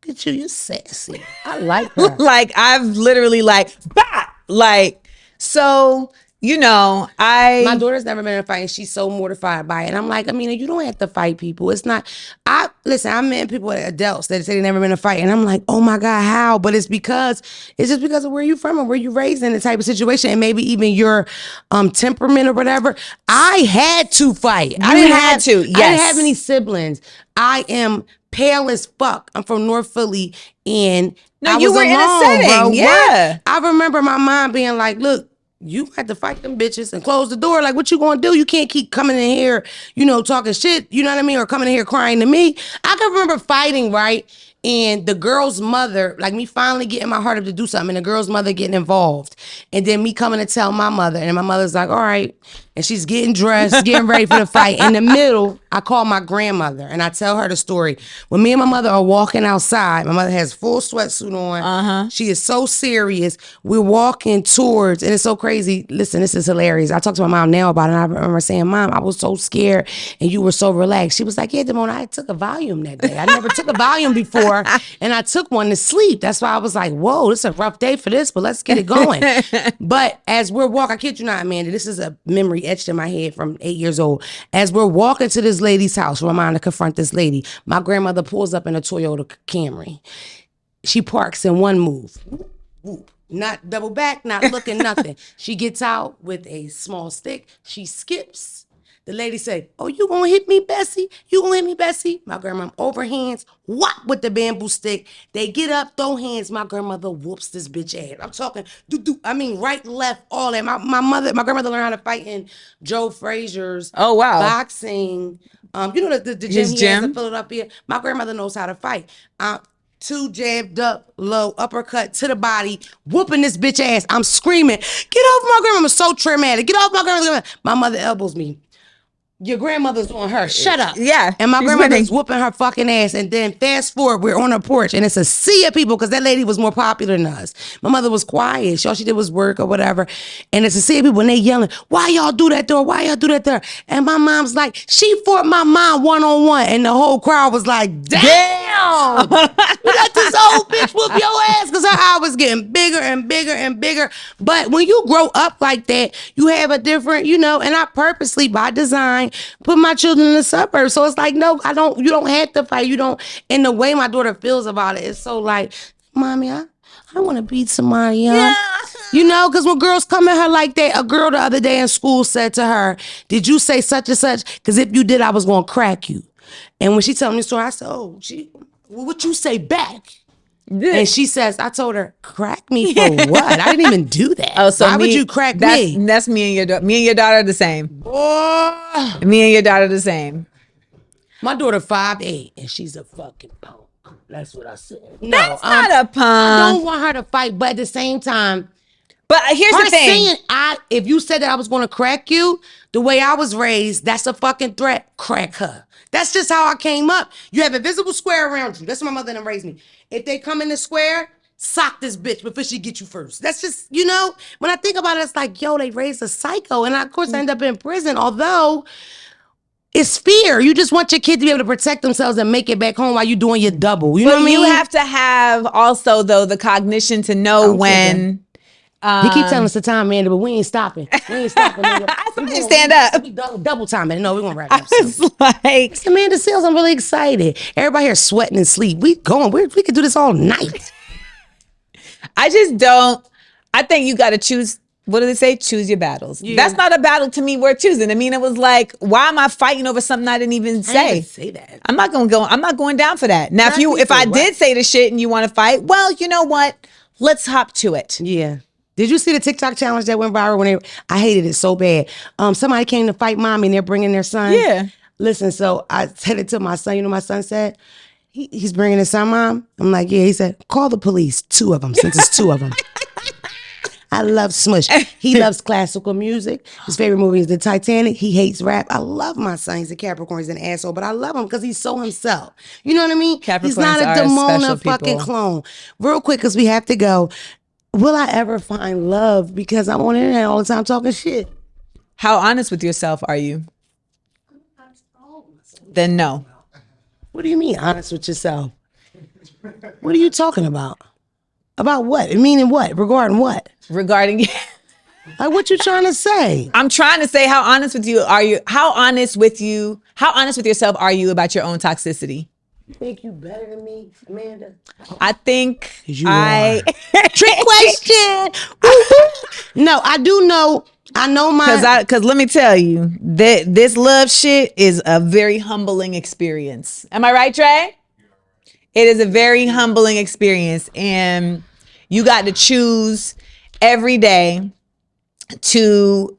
Look at you, you're sassy. I like her. Like I've literally so My daughter's never been in a fight and she's so mortified by it. And I'm like, Amina, you don't have to fight people. It's not, I met people, adults that say they never been in a fight. And I'm like, oh my God, how? But it's just because of where you from and where you raised in the type of situation and maybe even your temperament or whatever. I had to fight. I didn't have any siblings. I am pale as fuck. I'm from North Philly and I you was were in a alone, setting, bro. yeah. What? I remember my mom being like, look, you had to fight them bitches and close the door. Like, what you gonna do? You can't keep coming in here, talking shit, you know what I mean? Or coming in here crying to me. I can remember fighting, right? And the girl's mother, like me finally getting my heart up to do something and the girl's mother getting involved. And then me coming to tell my mother. And my mother's like, all right. And she's getting dressed, getting ready for the fight. In the middle, I call my grandmother and I tell her the story. When me and my mother are walking outside, my mother has full sweatsuit on. She is so serious. We're walking towards, and it's so crazy. Listen, this is hilarious. I talk to my mom now about it, and I remember saying, Mom, I was so scared, and you were so relaxed. She was like, yeah, Damona, I took a Valium that day. I never took a Valium before, and I took one to sleep. That's why I was like, whoa, this is a rough day for this, but let's get it going. But as we're walking, I kid you not, Amanda, this is a memory etched in my head from 8 years old. As we're walking to this lady's house, for my mom to confront this lady, my grandmother pulls up in a Toyota Camry. She parks in one move. Whoop, whoop. Not double back, not looking, nothing. She gets out with a small stick. She skips. The lady say, oh, you gonna hit me, Bessie? You gonna hit me, Bessie? My grandma overhands, whop with the bamboo stick. They get up, throw hands. My grandmother whoops this bitch ass. I'm talking, right, left, all that. My grandmother learned how to fight in Joe Frazier's boxing. The gym he has in Philadelphia. My grandmother knows how to fight. Two jabbed up, low uppercut to the body, whooping this bitch ass. I'm screaming, get off my grandma. I'm so traumatic. Get off my grandma. My mother elbows me. Your grandmother's on her. Shut up. Yeah. And my grandmother's whooping her fucking ass. And then fast forward, we're on her porch and it's a sea of people because that lady was more popular than us. My mother was quiet. All she did was work or whatever. And it's a sea of people and they yelling, why y'all do that door? Why y'all do that there? And my mom's like, she fought my mom one-on-one. And the whole crowd was like, damn. You let this old bitch whoop your ass because her eye was getting bigger and bigger and bigger. But when you grow up like that, you have a different, and I purposely, by design, put my children in the suburbs. So it's like, no, you don't have to fight. You don't. And the way my daughter feels about it is so like, Mommy, I want to beat somebody up. Yeah. Because when girls come at her like that, a girl the other day in school said to her, did you say such and such? Because if you did, I was going to crack you. And when she told me the story, I said, what you say back? Yeah. And she says, I told her, crack me for what? I didn't even do that. Oh, so why would you crack me? That's me and your daughter. Me and your daughter are the same. Boy. Me and your daughter are the same. My daughter 5'8", and she's a fucking punk. That's what I said. No, That's not a punk. I don't want her to fight, but at the same time, but here's her the thing. saying, if you said that I was going to crack you, the way I was raised, that's a fucking threat. Crack her. That's just how I came up. You have a visible square around you. That's what my mother done raised me. If they come in the square, sock this bitch before she get you first. That's just, when I think about it, it's like, yo, they raised a psycho. And of course, I end up in prison, although it's fear. You just want your kid to be able to protect themselves and make it back home while you're doing your double. You know what I mean? You have to have also, though, the cognition to know when... he keep telling us the time, man, but we ain't stopping. We ain't stopping. I saw you stand up. We double timing. No, we're going to wrap it up. It's like... It's Amanda Seales. I'm really excited. Everybody here sweating and sleep. We could do this all night. I just don't... I think you got to choose... What do they say? Choose your battles. Yeah. That's not a battle to me worth choosing. I mean, it was like, why am I fighting over something I didn't even say? I didn't say that. I'm not going down for that. Now, if I did say the shit and you want to fight, well, you know what? Let's hop to it. Yeah. Did you see the TikTok challenge that went viral I hated it so bad. Somebody came to fight mommy and they're bringing their son. Yeah. Listen, so I said it to my son. You know what my son said? He's bringing his son, Mom? I'm like, yeah. He said, call the police. 2 of them, since it's 2 of them. I love Smush. He loves classical music. His favorite movie is The Titanic. He hates rap. I love my son. He's a Capricorn. He's an asshole, but I love him because he's so himself. You know what I mean? He's not a Demona fucking clone. Real quick, because we have to go. Will I ever find love? Because I'm on the internet all the time talking shit. How honest with yourself are you? Then no. What do you mean honest with yourself? What are you talking about? About what? Meaning what? Regarding what? Regarding... Like, what you trying to say? I'm trying to say, how honest with you are you? How honest with yourself are you about your own toxicity? You think you better than me, Amanda? I think you are. Trick question. No, I do know. I know because let me tell you that this love shit is a very humbling experience. Am I right, Trey? It is a very humbling experience, and you got to choose every day to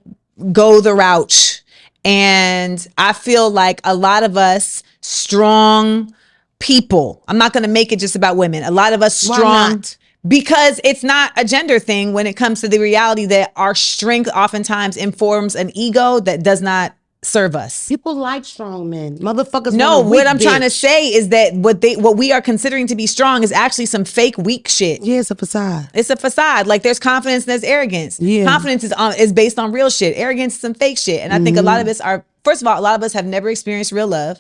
go the route. And I feel like a lot of us strong people, I'm not going to make it just about women. A lot of us strong. Why not? Because it's not a gender thing when it comes to the reality that our strength oftentimes informs an ego that does not serve us. People like strong men. Motherfuckers. No, what I'm trying to say is that what we are considering to be strong is actually some fake weak shit. Yeah, it's a facade. It's a facade. Like there's confidence and there's arrogance. Yeah. Confidence is based on real shit. Arrogance is some fake shit. And I think a lot of us are, first of all, a lot of us have never experienced real love.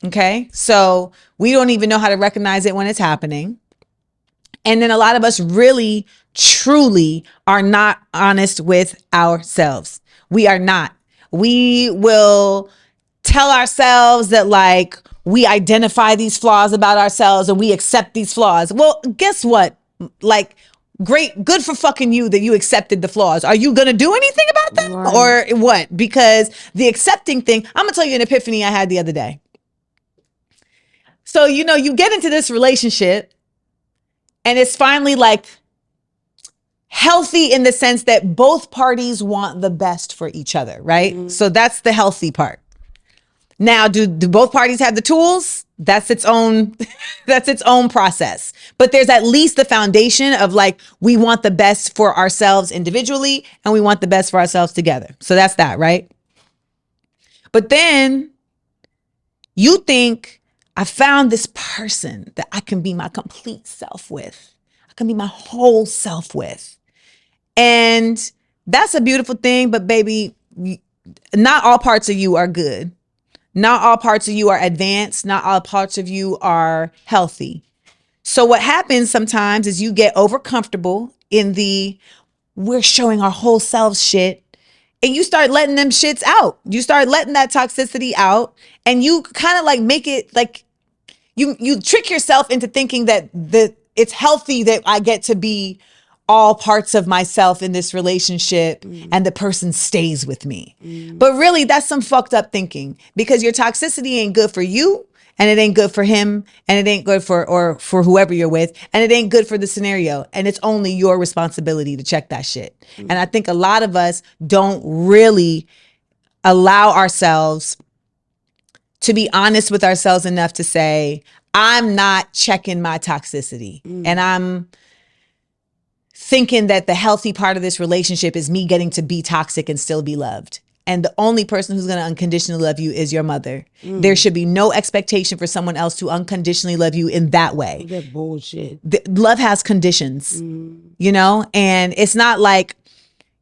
Okay. So we don't even know how to recognize it when it's happening. And then a lot of us really, truly are not honest with ourselves. We are not. We will tell ourselves that like we identify these flaws about ourselves and we accept these flaws. Well, guess what? Like, great, good for fucking you that you accepted the flaws. Are you going to do anything about them or what? Because the accepting thing, I'm going to tell you an epiphany I had the other day. So, you get into this relationship and it's finally like healthy in the sense that both parties want the best for each other, right? Mm-hmm. So that's the healthy part. Now, do both parties have the tools? That's its own process. But there's at least the foundation of like, we want the best for ourselves individually and we want the best for ourselves together. So that's that, right? But then you think, I found this person that I can be my complete self with. I can be my whole self with. And that's a beautiful thing, but baby, not all parts of you are good. Not all parts of you are advanced. Not all parts of you are healthy. So what happens sometimes is you get over comfortable in we're showing our whole selves shit. And you start letting them shits out. You start letting that toxicity out. And you kind of like make it like, you trick yourself into thinking that it's healthy that I get to be all parts of myself in this relationship and the person stays with me. But really, that's some fucked up thinking because your toxicity ain't good for you and it ain't good for him and it ain't good for whoever you're with and it ain't good for the scenario. And it's only your responsibility to check that shit. And I think a lot of us don't really allow ourselves to be honest with ourselves enough to say, I'm not checking my toxicity. And I'm thinking that the healthy part of this relationship is me getting to be toxic and still be loved. And the only person who's going to unconditionally love you is your mother. There should be no expectation for someone else to unconditionally love you in that way. That bullshit. Love has conditions, you know? And it's not like,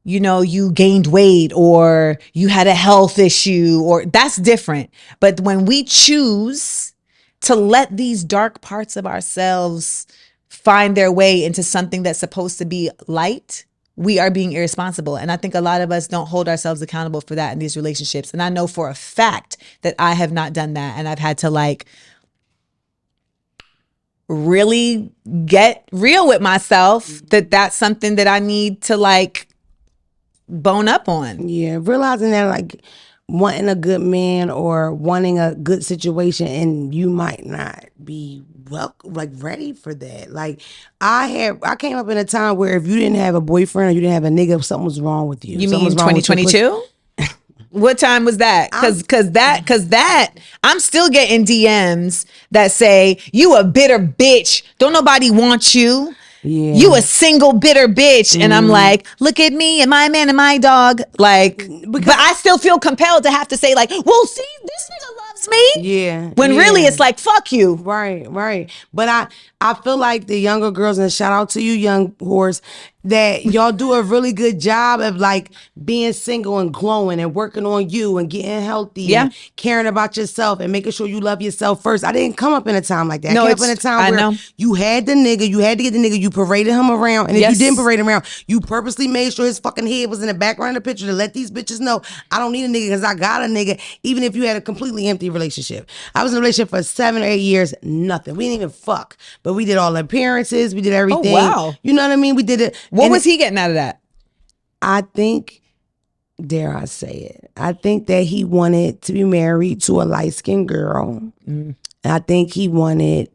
you know, you gained weight or you had a health issue, or that's different. But when we choose to let these dark parts of ourselves find their way into something that's supposed to be light, we are being irresponsible. And I think a lot of us don't hold ourselves accountable for that in these relationships. And I know for a fact that I have not done that. And I've had to like really get real with myself that that's something that I need to like bone up on. Yeah, realizing that like wanting a good man or wanting a good situation, and you might not be ready for that. Like I came up in a time where if you didn't have a boyfriend or you didn't have a nigga, something was wrong with you. You Something mean was wrong with your 2022? What time was that? Cause that I'm still getting DMs that say you a bitter bitch. Don't nobody want you. Yeah. You a single bitter bitch. And I'm like, look at me and my man and my dog. Like, but I still feel compelled to have to say like, well, see, this nigga loves me. Yeah. When really it's like, fuck you. Right. But I feel like the younger girls, and shout out to you young whores, that y'all do a really good job of like being single and glowing and working on you and getting healthy and caring about yourself and making sure you love yourself first. I didn't come up in a time like that. I came up in a time where you had the nigga, you had to get the nigga, you paraded him around, and if you didn't parade him around, you purposely made sure his fucking head was in the background of the picture to let these bitches know I don't need a nigga because I got a nigga, even if you had a completely empty relationship. I was in a relationship for 7 or 8 years, nothing. We didn't even fuck, but we did all the appearances, we did everything. Oh, wow. You know what I mean? We did it. What was he getting out of that? I think, dare I say it, I think that he wanted to be married to a light-skinned girl. And I think he wanted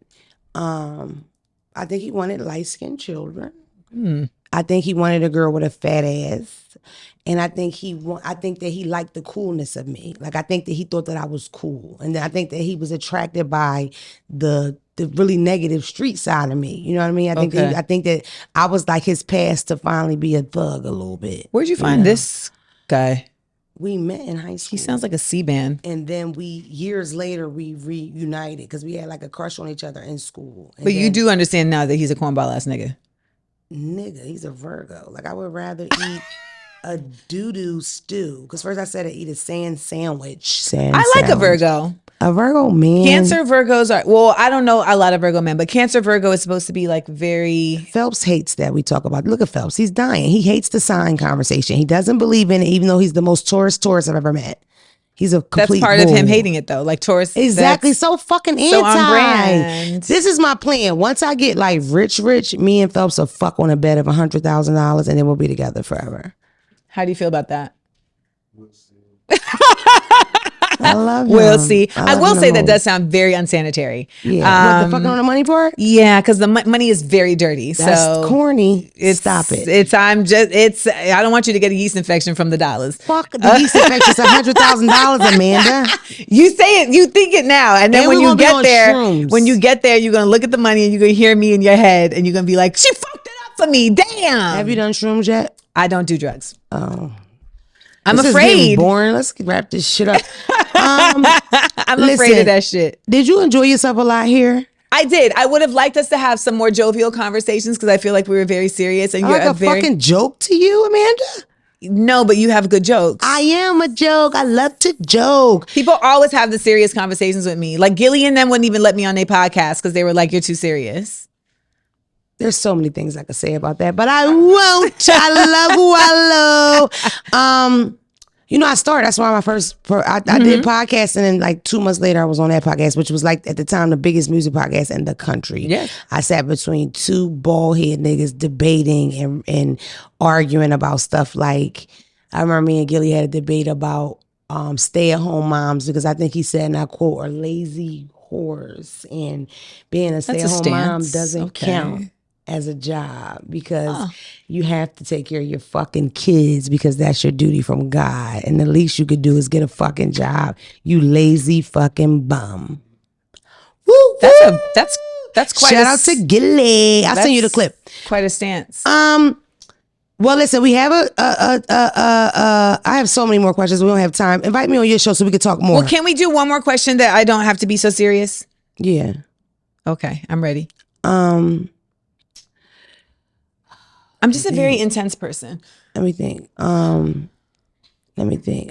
light-skinned children. I think he wanted a girl with a fat ass. And I think that he liked the coolness of me. Like, I think that he thought that I was cool. And then I think that he was attracted by the really negative street side of me. You know what I mean? I think that I was like his pass to finally be a thug a little bit. Where'd you find this guy? We met in high school. He sounds like a C-band. And then years later, we reunited because we had like a crush on each other in school. And but you do understand now that he's a cornball ass nigga. Nigga, he's a Virgo. Like, I would rather eat a doo-doo stew. Because first I said I'd eat a sand sandwich. I like a Virgo. A Virgo man. Cancer Virgos are, well, I don't know a lot of Virgo men, but Cancer Virgo is supposed to be like very... Phelps hates that we talk about. Look at Phelps. He's dying. He hates the sign conversation. He doesn't believe in it, even though he's the most Taurus I've ever met. He's a complete That's part bull. of him hating it though. Like Taurus. Exactly. So fucking anti. So on brand. This is my plan. Once I get like rich, me and Phelps will fuck on a bed of $100,000 and then we'll be together forever. How do you feel about that? I love him. We'll see. I will say that does sound very unsanitary. Yeah. What, the fucking on the money part? Yeah, because the money is very dirty. That's so corny. Stop it. I don't want you to get a yeast infection from the dollars. Fuck the yeast infection. It's $100,000, Amanda. You say it, you think it now. And then when you get there, shrooms. you're going to look at the money and you're going to hear me in your head and you're going to be like, she fucked it up for me. Damn. Have you done shrooms yet? I don't do drugs. Oh. I'm this afraid. Is getting boring. Let's wrap this shit up. I'm afraid of that shit. Did you enjoy yourself a lot here? I did. I would have liked us to have some more jovial conversations because I feel like we were very serious. And you're like a fucking joke to you, Amanda? No, but you have good jokes. I am a joke. I love to joke. People always have the serious conversations with me. Like Gilly and them wouldn't even let me on their podcast because they were like, you're too serious. There's so many things I could say about that, but I won't. I love Wallow. I started. That's why I did podcasting, and like 2 months later, I was on that podcast, which was like at the time the biggest music podcast in the country. Yes. I sat between two bald head niggas debating and arguing about stuff like, I remember me and Gilly had a debate about stay at home moms because I think he said, and I quote, are lazy whores, and being a stay at home mom doesn't count. as a job because you have to take care of your fucking kids because that's your duty from God. And the least you could do is get a fucking job, you lazy fucking bum. Woo, That's quite shout out to Gilly. I'll send you the clip. Quite a stance. Well, listen, we have I have so many more questions. We don't have time. Invite me on your show so we can talk more. Well, can we do one more question that I don't have to be so serious? Yeah. Okay, I'm ready. I'm just a very intense person. Let me think.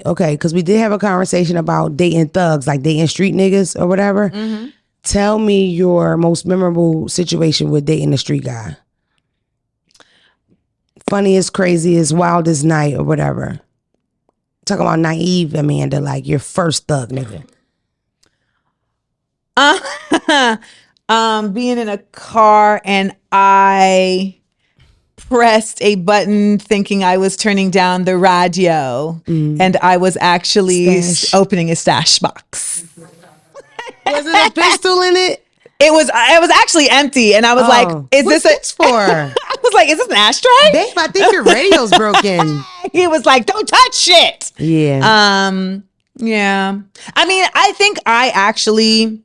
Okay, because we did have a conversation about dating thugs, like dating street niggas or whatever. Mm-hmm. Tell me your most memorable situation with dating a street guy. Funniest, craziest, wildest night or whatever. Talking about naive Amanda, like your first thug nigga. Being in a car and I pressed a button thinking I was turning down the radio and I was actually opening a stash box. Was it a pistol in it? It was actually empty and I was like, is what's this for? I was like, is this an ashtray? Babe, I think your radio's broken. He was like, don't touch shit. Yeah. Yeah. I mean, I think I actually,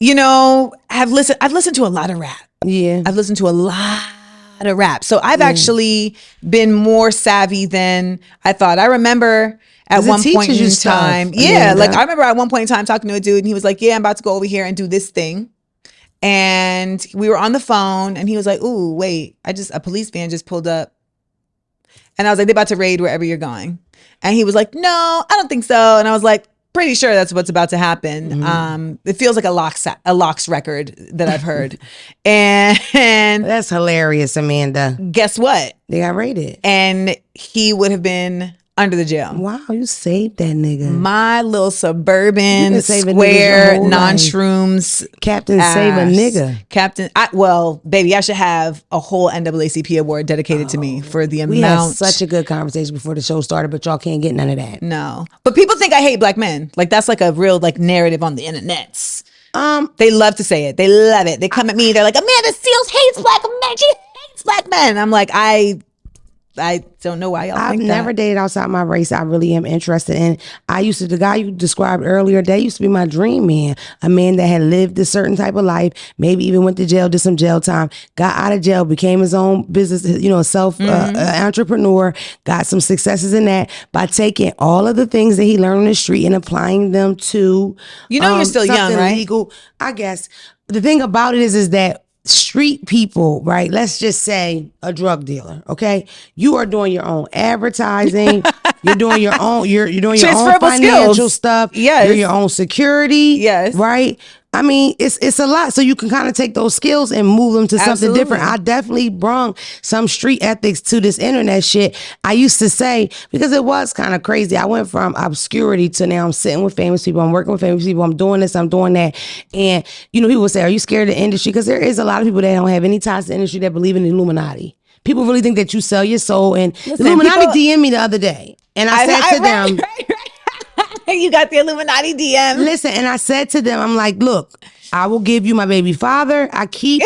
I've listened to a lot of rap. Yeah. I've listened to a lot of rap. So I've actually been more savvy than I thought. I remember at one point in time. Yeah. Like I remember at one point in time talking to a dude and he was like, yeah, I'm about to go over here and do this thing. And we were on the phone and he was like, ooh, wait, a police van just pulled up. And I was like, they're about to raid wherever you're going. And he was like, no, I don't think so. And I was like, pretty sure that's what's about to happen. Mm-hmm. It feels like a locks record that I've heard. And that's hilarious, Amanda. Guess what? They got raided. And he would have been under the jail. Wow, you saved that nigga. My little suburban square non-shrooms Captain ass. Save a nigga. Captain, baby, I should have a whole NAACP award dedicated to me for the amount. We had such a good conversation before the show started, but y'all can't get none of that. No, but people think I hate black men. Like that's like a real like narrative on the internets. They love to say it. They love it. They come at me. They're like, Amanda Seals hates black men. She hates black men. I'm like, I don't know why y'all think that. I've never dated outside my race. I really am interested in. The guy you described earlier, that used to be my dream man. A man that had lived a certain type of life, maybe even went to jail, did some jail time, got out of jail, became his own business, entrepreneur, got some successes in that by taking all of the things that he learned on the street and applying them to you're still young, right? Legal. I guess the thing about it is that street people, right? Let's just say a drug dealer, okay? You are doing your own advertising. You're doing your own. You're doing your own financial skills. Stuff. Yes. You're your own security. Yes. Right. I mean, it's a lot. So you can kind of take those skills and move them to something different. I definitely brung some street ethics to this internet shit. I used to say, because it was kind of crazy. I went from obscurity to now I'm sitting with famous people. I'm working with famous people. I'm doing this. I'm doing that. And, people would say, are you scared of the industry? Because there is a lot of people that don't have any ties to the industry that believe in the Illuminati. People really think that you sell your soul. And the Illuminati DM'd me the other day. And I said to them, you got the Illuminati DM. Listen, and I said to them, I'm like, look, I will give you my baby father. I keep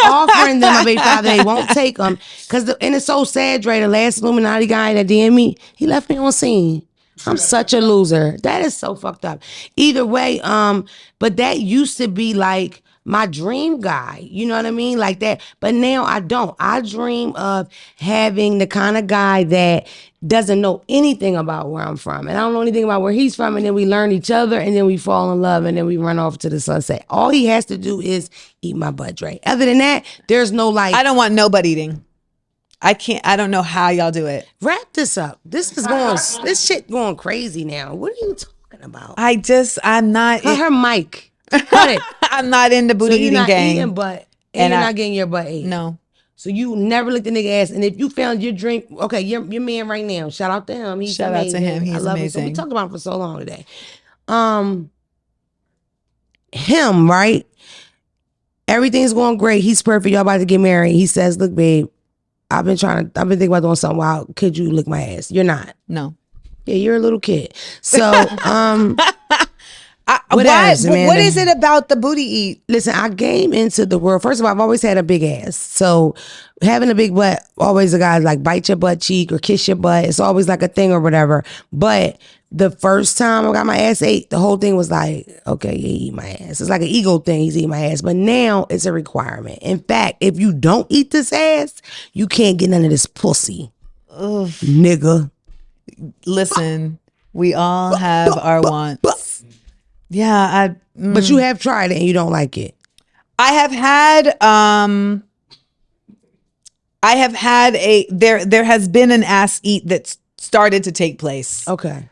offering them my baby father. They won't take them. And it's so sad, Dre, the last Illuminati guy that DM'd me, he left me on scene. I'm such a loser. That is so fucked up. Either way, but that used to be like my dream guy, you know what I mean? Like that. But now I don't. I dream of having the kind of guy that doesn't know anything about where I'm from. And I don't know anything about where he's from. And then we learn each other and then we fall in love and then we run off to the sunset. All he has to do is eat my butt, Dre. Other than that, there's no like. I don't want no butt eating. I don't know how y'all do it. Wrap this up. This shit going crazy now. What are you talking about? I'm not. Cut her mic. Cut it. I'm not in the booty eating game. Eating butt, and you're not getting your butt ate. No. So you never licked a nigga ass, and if you found your drink, okay, your man right now. Shout out to him. He's amazing. Shout out to him. He's I love amazing. Him. So we talked about him for so long today. Him, right? Everything's going great. He's perfect. Y'all about to get married. He says, "Look, babe, I've been thinking about doing something wild. Could you lick my ass?" You're not. No. Yeah, you're a little kid. So, Whatevs, Amanda. What is it about the booty eat? Listen, I came into the world. First of all, I've always had a big ass. So having a big butt, always a guy like bite your butt cheek or kiss your butt. It's always like a thing or whatever. But the first time I got my ass ate, the whole thing was like, okay, he eat my ass. It's like an ego thing. He's eating my ass. But now it's a requirement. In fact, if you don't eat this ass, you can't get none of this pussy. Ugh. Nigga. Listen, we all have our wants. Yeah, But you have tried it and you don't like it. I have had there has been an ass eat that started to take place. Okay.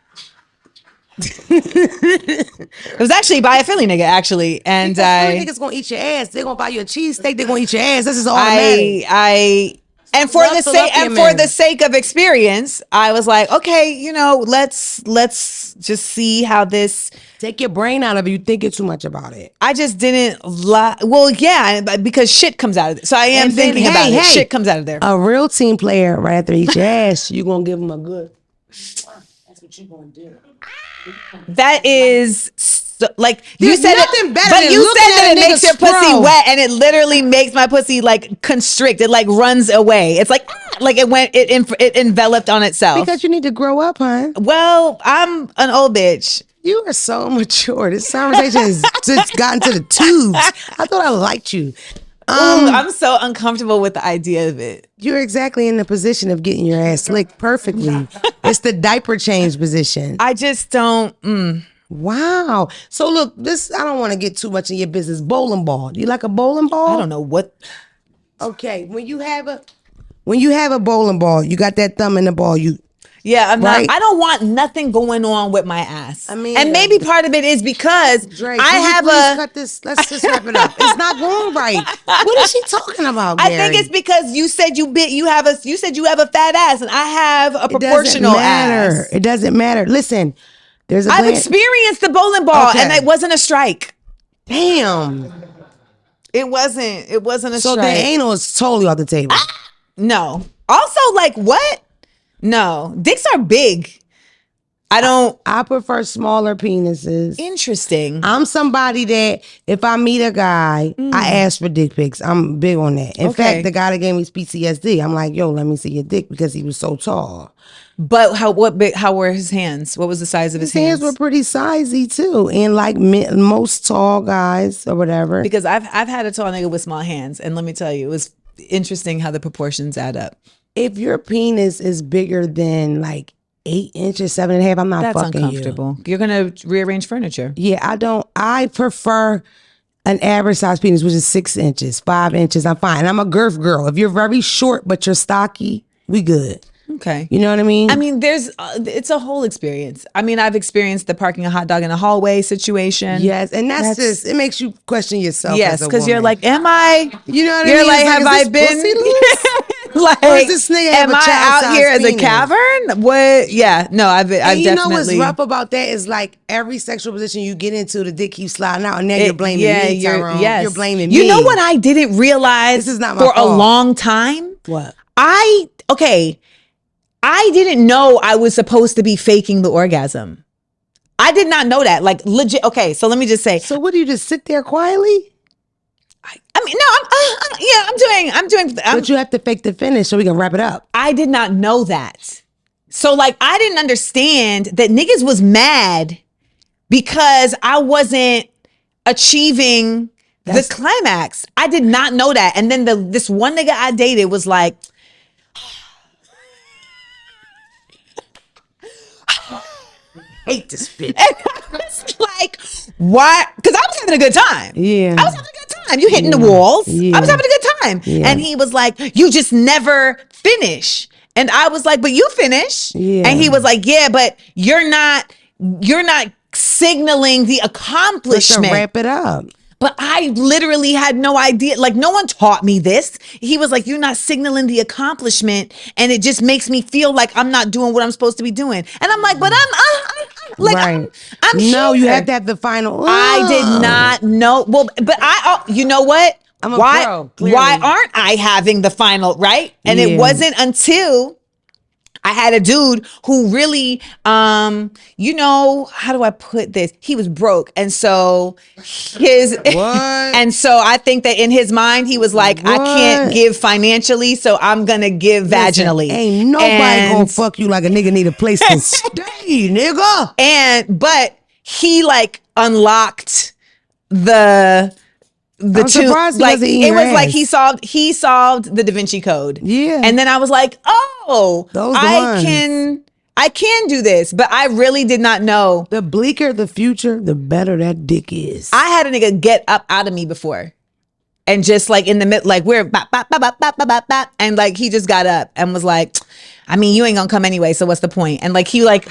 It was actually by a Philly nigga, actually, and Philly niggas gonna eat your ass. They're gonna buy you a cheesesteak. They're gonna eat your ass. This is automatic. And for the sake of experience, I was like, okay, let's just see how this. Take your brain out of it. You thinking too much about it. I just didn't. Well, yeah, because shit comes out of it. So I am thinking about it. Shit comes out of there. A real team player, right after each ass, you gonna give them a good. That's what you gonna do. That is. Like There's you said nothing it, better but than you looking said at that a it makes your nigga's pussy throat. wet, and it literally makes my pussy like constrict. It like runs away. It's like it enveloped on itself. Because you need to grow up, huh? Well, I'm an old bitch. You are so mature. This conversation has just gotten to the tubes. I thought I liked you. I'm so uncomfortable with the idea of it. You're exactly in the position of getting your ass licked perfectly. It's the diaper change position. I just don't. Wow. So look, I don't want to get too much in your business. Bowling ball. Do you like a bowling ball? I don't know what. Okay. When you have a bowling ball, you got that thumb in the ball. Yeah, right? I don't want nothing going on with my ass. I mean, and maybe part of it is because Drake, I have cut this. Let's just wrap it up. It's not going right. What is she talking about, Gary? I think it's because you said you have a fat ass, and I have a proportional ass. It doesn't matter. Listen, I've experienced the bowling ball, and it wasn't a strike. Damn. It wasn't a strike. So the anal is totally off the table. No. Also, like what? No. Dicks are big. I prefer smaller penises. Interesting. I'm somebody that if I meet a guy, I ask for dick pics. I'm big on that. In fact, the guy that gave me PTSD, I'm like, yo, let me see your dick because he was so tall. But how were his hands? What was the size of his hands? His hands were pretty sizey too, and like most tall guys or whatever. Because I've had a tall nigga with small hands, and let me tell you, it was interesting how the proportions add up. If your penis is bigger than like 8 inches, 7.5, I'm not That's fucking uncomfortable. You're gonna rearrange furniture. Yeah, I prefer an average size penis, which is 6 inches, 5 inches. I'm fine. I'm a girth girl. If you're very short but you're stocky, we good. Okay. You know what I mean? I mean, it's a whole experience. I mean, I've experienced the parking a hot dog in a hallway situation. Yes, and that's just, it makes you question yourself. Yes, because you're like, am I? You know what I you're mean? Like, have I been? Like, or is this nigga am have a I out here as a penis? cavern? What? Yeah, no, I've definitely. You know what's rough about that is like every sexual position you get into, the dick keeps sliding out, and now you're blaming me, Tyrone. You're blaming me. You know what I didn't realize this is not my for fault. a long time? What? I didn't know I was supposed to be faking the orgasm. I did not know that. Like legit. Okay, so let me just say. So what do you just sit there quietly? I mean, no, I'm doing. But you have to fake the finish so we can wrap it up. I did not know that. So like, I didn't understand that niggas was mad because I wasn't achieving the climax. I did not know that. And then this one nigga I dated was like, hate this bitch. and I was like, why? Because I was having a good time. Yeah. I was having a good time. You hitting the walls. Yeah. I was having a good time. Yeah. And he was like, you just never finish. And I was like, but you finish. Yeah. And he was like, yeah, but you're not signaling the accomplishment. Let's wrap it up. But I literally had no idea. Like, no one taught me this. He was like, you're not signaling the accomplishment. And it just makes me feel like I'm not doing what I'm supposed to be doing. And I'm like, but I'm like, right. I'm No, here. you have to have the final. I did not know. Well, but you know what? I'm a pro, clearly. Why aren't I having the final, right? And it wasn't until I had a dude who really, you know, how do I put this? He was broke. And so and so I think that in his mind, he was like, I can't give financially, so I'm going to give vaginally. Ain't nobody gonna fuck you like a nigga need a place to stay, nigga. But he like unlocked the two, like it was like he solved the Da Vinci Code. Yeah. And then I was like, oh, I can do this, but I really did not know. The bleaker the future, the better that dick is. I had a nigga get up out of me before. And just like in the mid, like we're bop, bop, bop, bop, bop, bop, bop, and like he just got up and was like, I mean, you ain't gonna come anyway, so what's the point? And like he like,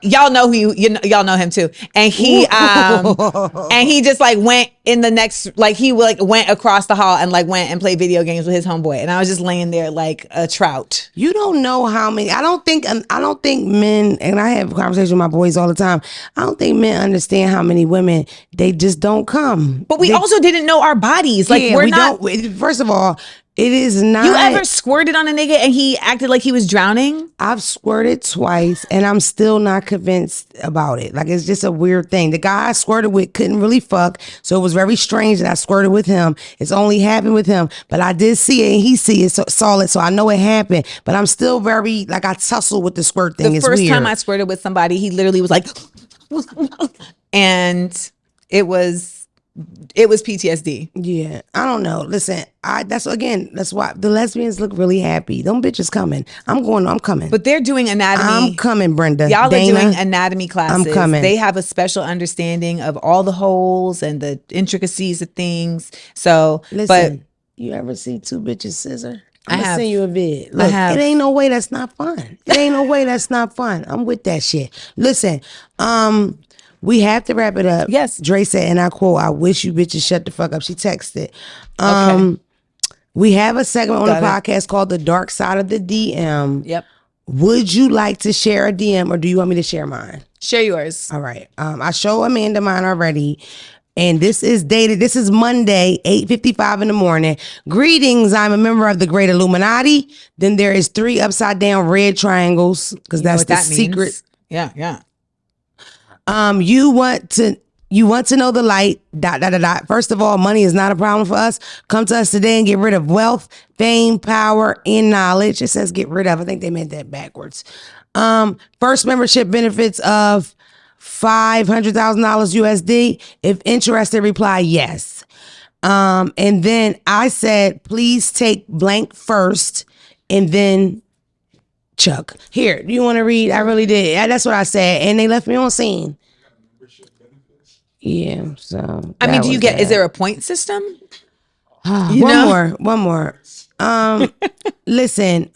y'all know who y'all know him too. And he and he just like went in the next, like he like went across the hall and like went and played video games with his homeboy. And I was just laying there like a trout. You don't know how many. I don't think men, and I have conversations with my boys all the time. I don't think men understand how many women they just don't come. But we also didn't know our bodies. Like we don't. First of all, it is not. You ever squirted on a nigga and he acted like he was drowning? I've squirted twice and I'm still not convinced about it. Like, it's just a weird thing. The guy I squirted with couldn't really fuck, so it was very strange that I squirted with him. It's only happened with him, but I did see it and he saw it, so I know it happened. But I'm still very, like, I tussle with the squirt thing. The first time I squirted with somebody, he literally was like, and it was PTSD. Yeah, I don't know. Listen, that's why the lesbians look really happy. Them bitches coming. I'm coming. But they're doing anatomy. I'm coming, Brenda. Y'all are doing anatomy classes. I'm coming. They have a special understanding of all the holes and the intricacies of things. So, listen, you ever see two bitches scissor? I'm gonna send you a vid. Look, I have. It ain't no way that's not fun. It ain't no way that's not fun. I'm with that shit. Listen, we have to wrap it up. Yes. Dre said, and I quote, "I wish you bitches shut the fuck up." She texted. Okay. We have a segment on the podcast called The Dark Side of the DM. Yep. Would you like to share a DM or do you want me to share mine? Share yours. All right. I show Amanda mine already. And this is dated. This is Monday, 8:55 in the morning. Greetings. I'm a member of the Great Illuminati. Then there is 3 upside down red triangles because that's the secret. Yeah, yeah. You want to know the light, ... First of all, money is not a problem for us. Come to us today and get rid of wealth, fame, power, and knowledge. It says get rid of. I think they meant that backwards. First membership benefits of $500,000 USD. If interested, reply yes. And then I said, please take blank first and then Chuck. Here, do you want to read? I really did. That's what I said. And they left me on scene. Yeah, so. I mean, is there a point system? One more. Listen,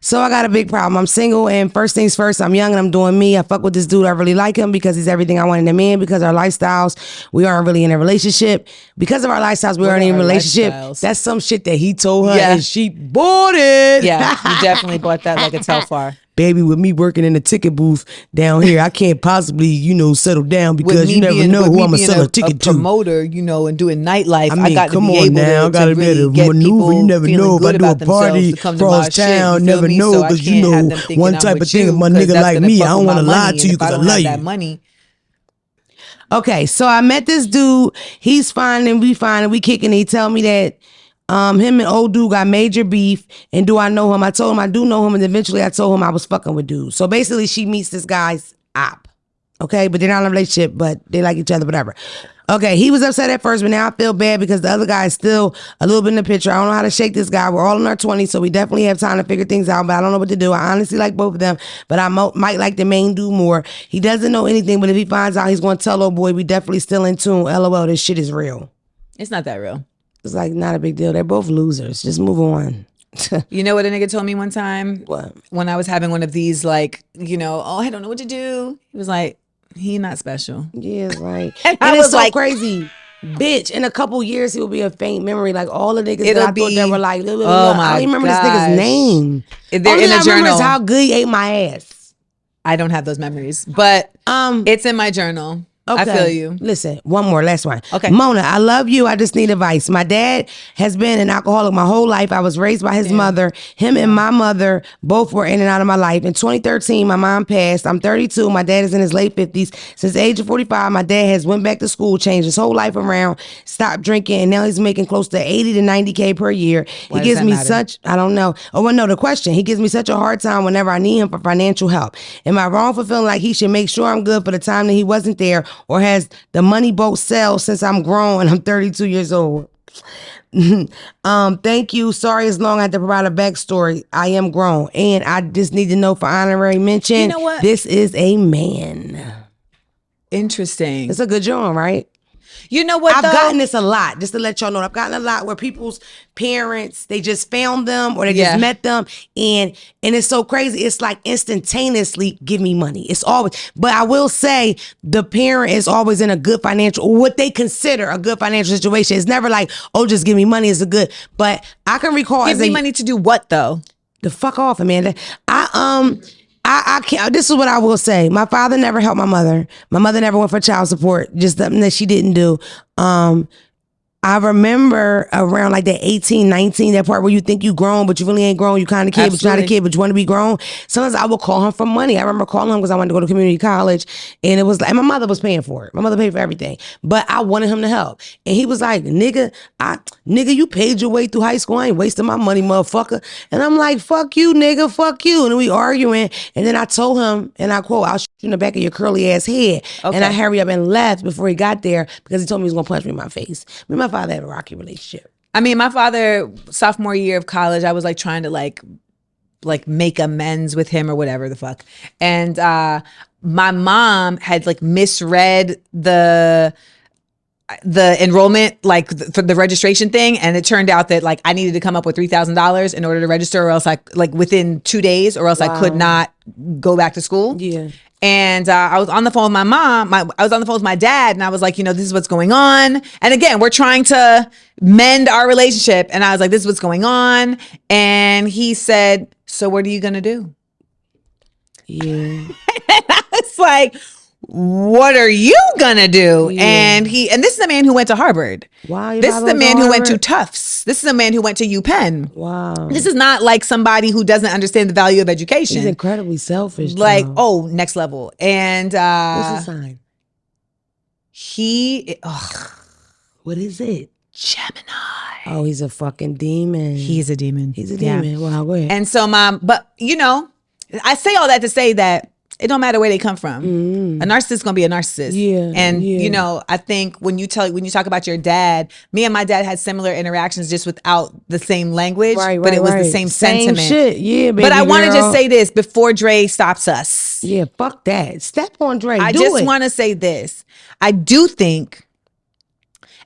so I got a big problem. I'm single, and first things first, I'm young and I'm doing me. I fuck with this dude. I really like him because he's everything I want in a man. Because our lifestyles, we aren't really in a relationship. Because of our lifestyles, we aren't in a relationship. Lifestyles? That's some shit that he told her and she bought it. Yeah, you definitely bought that like a Telfar. Baby, with me working in the ticket booth down here, I can't possibly, settle down because you never know who I'm gonna sell a ticket to. Promoter, and doing nightlife. I got to be able now. I gotta be able to maneuver. You never know if I do a party across town. Never know because one type of thing. If my nigga like me, I don't want to lie to you because I love you. Money. Okay, so I met this dude. He's fine and we fine and we kicking. He tell me that him and old dude got major beef. And do I know him? I told him I do know him. And eventually I told him I was fucking with dude. So basically she meets this guy's op. Okay, but they're not in a relationship, but they like each other, whatever. Okay, he was upset at first, but now I feel bad because the other guy is still a little bit in the picture. I don't know how to shake this guy. We're all in our 20s, so we definitely have time to figure things out, but I don't know what to do. I honestly like both of them, but I might like the main dude more. He doesn't know anything, but if he finds out, he's going to tell old boy, we definitely still in tune. LOL, this shit is real. It's not that real. It's like not a big deal. They're both losers. Just move on. You know what a nigga told me one time? What? When I was having one of these, like, oh, I don't know what to do. He was like, he not special. Yeah, it's like, and it's so like, crazy. Bitch, in a couple years, he will be a faint memory. Like all the niggas that I thought they were like, oh my I don't even remember this nigga's name. They're in a journal. Is how good he ate my ass. I don't have those memories, but it's in my journal. I feel you. Listen, one more, last one. Okay. Mona, I love you. I just need advice. My dad has been an alcoholic my whole life. I was raised by his mother. Him and my mother both were in and out of my life. In 2013, my mom passed. I'm 32. My dad is in his late 50s. Since the age of 45, my dad has went back to school, changed his whole life around, stopped drinking, and now he's making close to 80 to 90K per year. Why He does gives that me matter? such, I don't know. Oh, well, no, the question. He gives me such a hard time whenever I need him for financial help. Am I wrong for feeling like he should make sure I'm good for the time that he wasn't there, or has the money boat sailed since I'm grown and I'm 32 years old? Thank you. Sorry it's long. I had to provide a backstory. I am grown. And I just need to know for honorary mention, You know what? This is a man. Interesting. It's a good job, right? You know what, I've though? gotten this a lot, just to let y'all know. I've gotten a lot where people's parents, they just found them or they just met them, and it's so crazy. It's like instantaneously give me money. It's always, but I will say the parent is always in a good financial, or what they consider a good financial situation. It's never like, oh, just give me money. It's a good, but I can recall Give me money to do what, though? the fuck off, Amanda. I can't. This is what I will say. My father never helped my mother. My mother never went for child support. Just something that she didn't do. I remember around like that 18, 19, that part where you think you grown, but you really ain't grown. You kind of kid, but you're not a kid, but you want to be grown. Sometimes I would call him for money. I remember calling him because I wanted to go to community college, and it was like, and my mother was paying for it. My mother paid for everything, but I wanted him to help. And he was like, nigga, you paid your way through high school. I ain't wasting my money, motherfucker. And I'm like, fuck you, nigga, fuck you. And we arguing. And then I told him, and I quote, I'll shoot you in the back of your curly ass head. Okay. And I hurry up and left before he got there because he told me he was going to punch me in my face. Me and my father had a rocky relationship. I mean, my father, sophomore year of college, I was like trying to like make amends with him or whatever the fuck. And my mom had like misread the enrollment, like for the registration thing, and it turned out that like I needed to come up with $3,000 in order to register, or else I like within 2 days, or else I could not go back to school. Yeah. And I was on the phone with my mom. I was on the phone with my dad, and I was like, this is what's going on. And again, we're trying to mend our relationship. And I was like, this is what's going on. And he said, so what are you gonna do? Yeah. It's like, what are you gonna do? Yeah. And this is a man who went to Harvard. Wow. your This is father the was man on who went to Harvard? Tufts. This is a man who went to UPenn. Wow. This is not like somebody who doesn't understand the value of education. He's incredibly selfish. Like, though. next level. And What's his sign? What is it? Gemini. Oh, he's a fucking demon. He's a demon. He's a demon. Wow, go ahead. And so but I say all that to say that it don't matter where they come from. A narcissist is gonna be a narcissist. Yeah, And yeah. I think when you talk about your dad, me and my dad had similar interactions just without the same language, but it was the same sentiment. shit. Yeah, baby But I want to girl. just say this before Dre stops us. Yeah, fuck that. Step on Dre. I Do just it. want to say this. I do think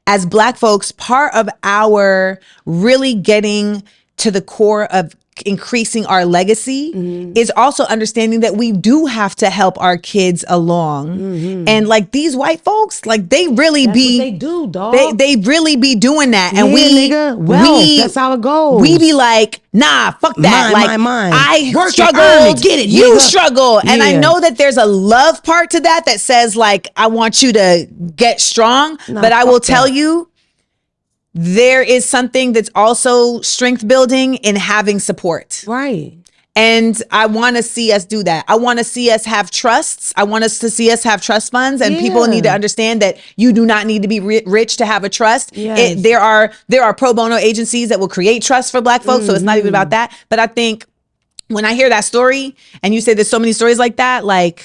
as Black folks, part of our really getting to the core of increasing our legacy is also understanding that we do have to help our kids along. And like these white folks, like they really That's be what they do, dog. they really be doing that. And nigga. That's how it goes. We be like, nah, fuck that. Mine. I Work it, struggled. earn it, get it, You nigga. struggle. And I Yeah. know that there's a love part to that says like, I want you to get strong. Nah, but I will fuck tell that. you, there is something that's also strength building in having support. Right. And I want to see us do that. I want to see us have trusts. I want us to see us have trust funds, and people need to understand that you do not need to be rich to have a trust. Yes. There are pro bono agencies that will create trust for Black folks. So it's not even about that. But I think when I hear that story and you say there's so many stories like that, like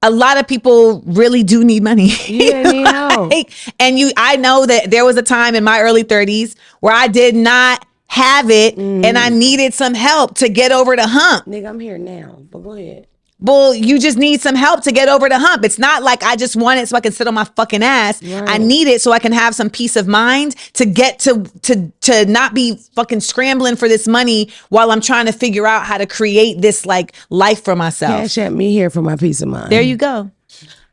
a lot of people really do need money. Yeah, need help. I know that there was a time in my early 30s where I did not have it and I needed some help to get over the hump. Nigga, I'm here now, but go ahead. Well, you just need some help to get over the hump. It's not like I just want it so I can sit on my fucking ass. Right. I need it so I can have some peace of mind to get to not be fucking scrambling for this money while I'm trying to figure out how to create this like life for myself. Cash at me here for my peace of mind. There you go.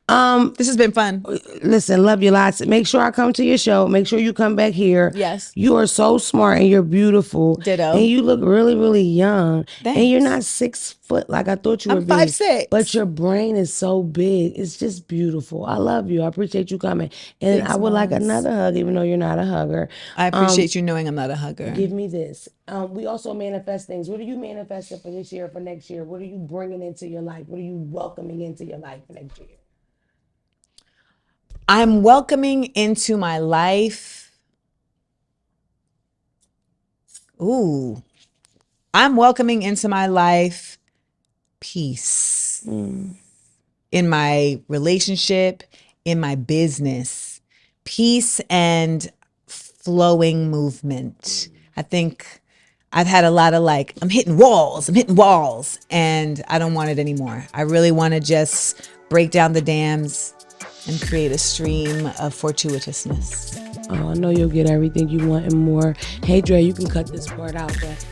This has been fun. Listen, love you lots. Make sure I come to your show. Make sure you come back here. Yes. You are so smart and you're beautiful. Ditto. And you look really, really young. Thanks. And you're not 6 foot like I thought you were. I'm 5'6". But your brain is so big. It's just beautiful. I love you. I appreciate you coming. And Thanks, I would like Moms. another hug, even though you're not a hugger. I appreciate you knowing I'm not a hugger. Give me this. We also manifest things. What are you manifesting for this year, for next year? What are you bringing into your life? What are you welcoming into your life for next year? I'm welcoming into my life. I'm welcoming into my life peace in my relationship, in my business, peace and flowing movement. I think I've had a lot of I'm hitting walls, and I don't want it anymore. I really want to just break down the dams and create a stream of fortuitousness. Oh, I know you'll get everything you want and more. Hey, Dre, you can cut this part out, but